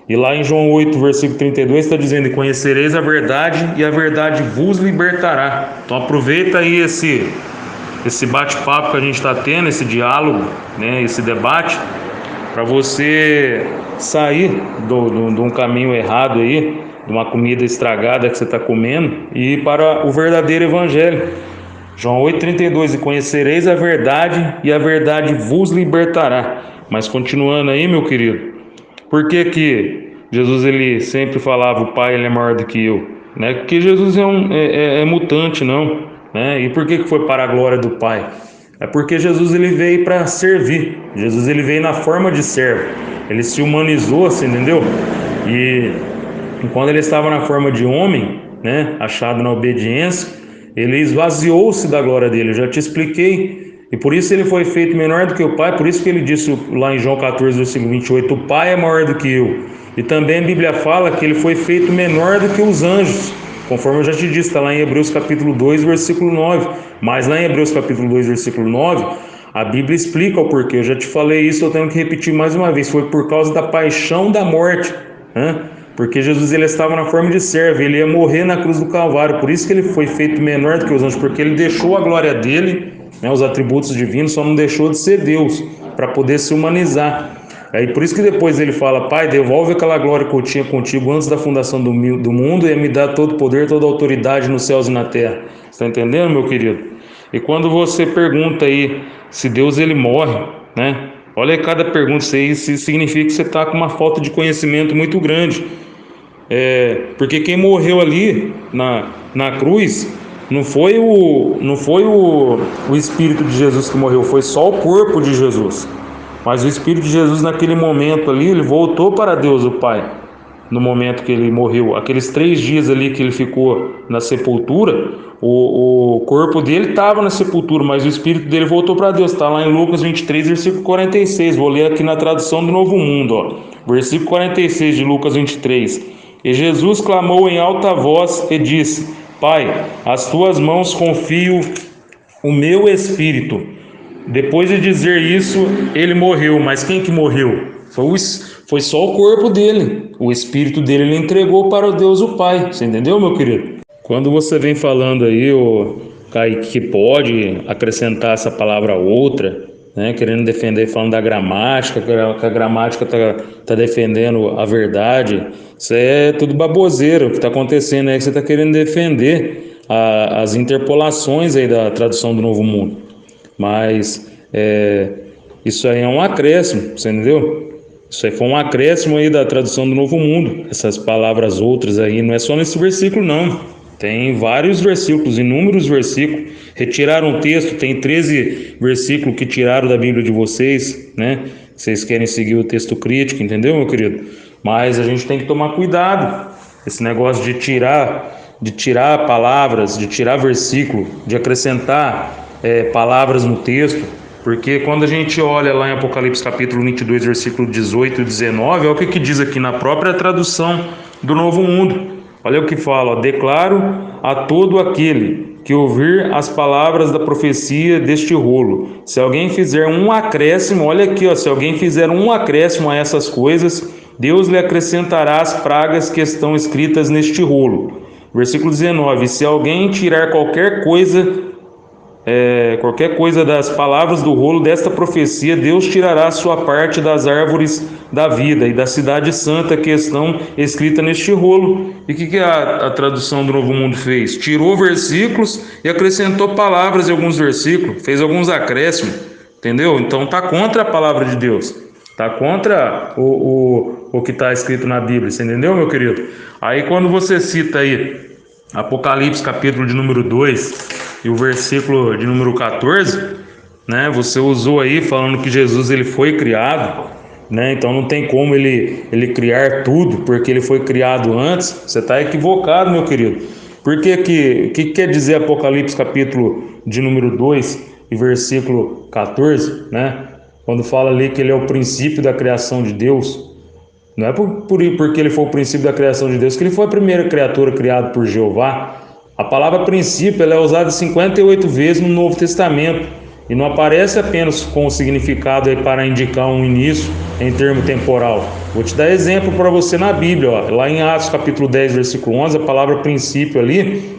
E lá em João 8, versículo 32, está dizendo, conhecereis a verdade e a verdade vos libertará. Então aproveita aí esse bate-papo que a gente está tendo, esse diálogo, né, esse debate, para você sair de um caminho errado aí, de uma comida estragada que você está comendo, e ir para o verdadeiro evangelho. João 8,32, e conhecereis a verdade e a verdade vos libertará. Mas continuando aí, meu querido, por que Jesus ele sempre falava o Pai ele é maior do que eu? Não é porque Jesus é mutante, não. E por que foi para a glória do Pai? É porque Jesus ele veio para servir. Jesus ele veio na forma de servo. Ele se humanizou, você entendeu? E quando ele estava na forma de homem, achado na obediência, ele esvaziou-se da glória dele. Eu já te expliquei. E por isso ele foi feito menor do que o Pai. Por isso que ele disse lá em João 14, versículo 28, o Pai é maior do que eu. E também a Bíblia fala que ele foi feito menor do que os anjos. Conforme eu já te disse, está lá em Hebreus capítulo 2, versículo 9. Mas lá em Hebreus capítulo 2, versículo 9, a Bíblia explica o porquê. Eu já te falei isso, eu tenho que repetir mais uma vez. Foi por causa da paixão da morte. Porque Jesus ele estava na forma de servo, ele ia morrer na cruz do Calvário, por isso que ele foi feito menor do que os anjos, porque ele deixou a glória dele, né, os atributos divinos, só não deixou de ser Deus, para poder se humanizar. Aí por isso que depois ele fala: Pai, devolve aquela glória que eu tinha contigo antes da fundação do mundo e me dá todo o poder, toda a autoridade nos céus e na terra. Está entendendo, meu querido? E quando você pergunta aí se Deus ele morre, né? Olha aí cada pergunta, isso aí significa que você está com uma falta de conhecimento muito grande. Porque quem morreu ali na cruz não foi o Espírito de Jesus que morreu, foi só o corpo de Jesus. Mas o Espírito de Jesus naquele momento ali, ele voltou para Deus o Pai, no momento que ele morreu. Aqueles 3 dias ali que ele ficou na sepultura, o corpo dele estava na sepultura, mas o Espírito dele voltou para Deus. Está lá em Lucas 23, versículo 46. Vou ler aqui na tradução do Novo Mundo, ó. Versículo 46 de Lucas 23. E Jesus clamou em alta voz e disse: Pai, às tuas mãos confio o meu espírito. Depois de dizer isso, ele morreu. Mas quem que morreu? Foi só o corpo dele. O espírito dele ele entregou para o Deus o Pai. Você entendeu, meu querido? Quando você vem falando aí, Kaique, que pode acrescentar essa palavra outra, né, querendo defender, falando da gramática, que a gramática tá defendendo a verdade, isso é tudo baboseira. O que está acontecendo é que você está querendo defender as interpolações aí da tradução do Novo Mundo. Mas isso aí é um acréscimo, você entendeu? Isso aí foi um acréscimo aí da tradução do Novo Mundo. Essas palavras outras aí, não é só nesse versículo não. Tem vários versículos, inúmeros versículos. Retiraram o texto, tem 13 versículos que tiraram da Bíblia de vocês, né? Vocês querem seguir o texto crítico, entendeu, meu querido? Mas a gente tem que tomar cuidado. Esse negócio de tirar palavras, de tirar versículo, de acrescentar palavras no texto, porque quando a gente olha lá em Apocalipse capítulo 22, versículo 18 e 19, olha o que diz aqui na própria tradução do Novo Mundo. Olha o que fala: declaro a todo aquele que ouvir as palavras da profecia deste rolo. Se alguém fizer um acréscimo, olha aqui, se alguém fizer um acréscimo a essas coisas, Deus lhe acrescentará as pragas que estão escritas neste rolo. Versículo 19: se alguém tirar qualquer coisa das palavras do rolo desta profecia, Deus tirará a sua parte das árvores da vida e da cidade santa que estão escritas neste rolo. E o que a tradução do Novo Mundo fez? Tirou versículos e acrescentou palavras em alguns versículos, fez alguns acréscimos, entendeu? Então está contra a palavra de Deus, está contra o que está escrito na Bíblia, você entendeu, meu querido? Aí quando você cita aí Apocalipse capítulo de número 2 e o versículo de número 14, né, você usou aí falando que Jesus ele foi criado, né, então não tem como ele criar tudo, porque ele foi criado antes. Você está equivocado, meu querido. Porque o que quer dizer Apocalipse capítulo de número 2 e versículo 14, né, quando fala ali que ele é o princípio da criação de Deus? Não é porque ele foi o princípio da criação de Deus que ele foi a primeira criatura criada por Jeová. A palavra princípio ela é usada 58 vezes no Novo Testamento e não aparece apenas com o significado aí para indicar um início em termo temporal. Vou te dar exemplo para você na Bíblia, lá em Atos capítulo 10, versículo 11, a palavra princípio ali,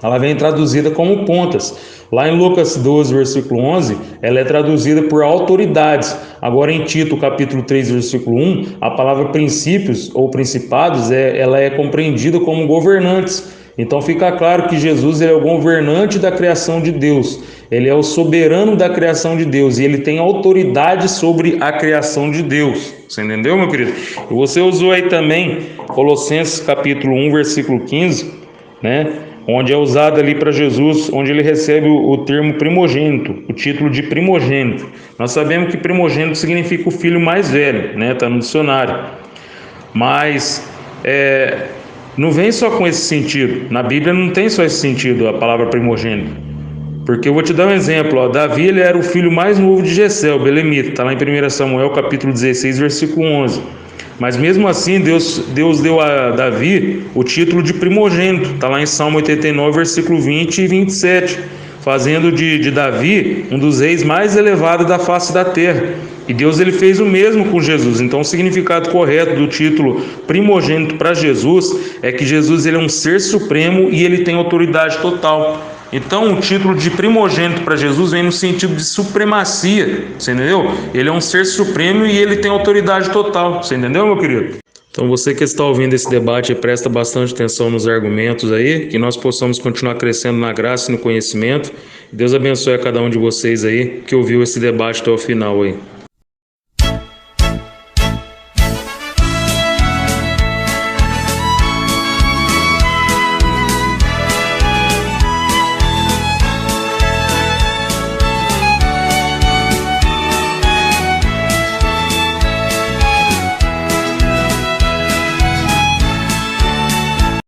ela vem traduzida como pontas. Lá em Lucas 12, versículo 11, ela é traduzida por autoridades. Agora em Tito, capítulo 3, versículo 1, a palavra princípios ou principados, ela é compreendida como governantes. Então fica claro que Jesus ele é o governante da criação de Deus. Ele é o soberano da criação de Deus e ele tem autoridade sobre a criação de Deus. Você entendeu, meu querido? E você usou aí também Colossenses capítulo 1, versículo 15, né? Onde é usado ali para Jesus, onde ele recebe o termo primogênito, o título de primogênito. Nós sabemos que primogênito significa o filho mais velho, né? Está no dicionário. Mas não vem só com esse sentido. Na Bíblia não tem só esse sentido, a palavra primogênito. Porque eu vou te dar um exemplo. Davi ele era o filho mais novo de Jessé, o belemita. Está lá em 1 Samuel capítulo 16, versículo 11. Mas mesmo assim, Deus deu a Davi o título de primogênito. Está lá em Salmo 89, versículo 20 e 27. fazendo de Davi um dos reis mais elevados da face da terra. E Deus ele fez o mesmo com Jesus. Então o significado correto do título primogênito para Jesus é que Jesus ele é um ser supremo e ele tem autoridade total. Então o título de primogênito para Jesus vem no sentido de supremacia, você entendeu? Ele é um ser supremo e ele tem autoridade total, você entendeu, meu querido? Então você que está ouvindo esse debate, presta bastante atenção nos argumentos aí, que nós possamos continuar crescendo na graça e no conhecimento. Deus abençoe a cada um de vocês aí que ouviu esse debate até o final aí.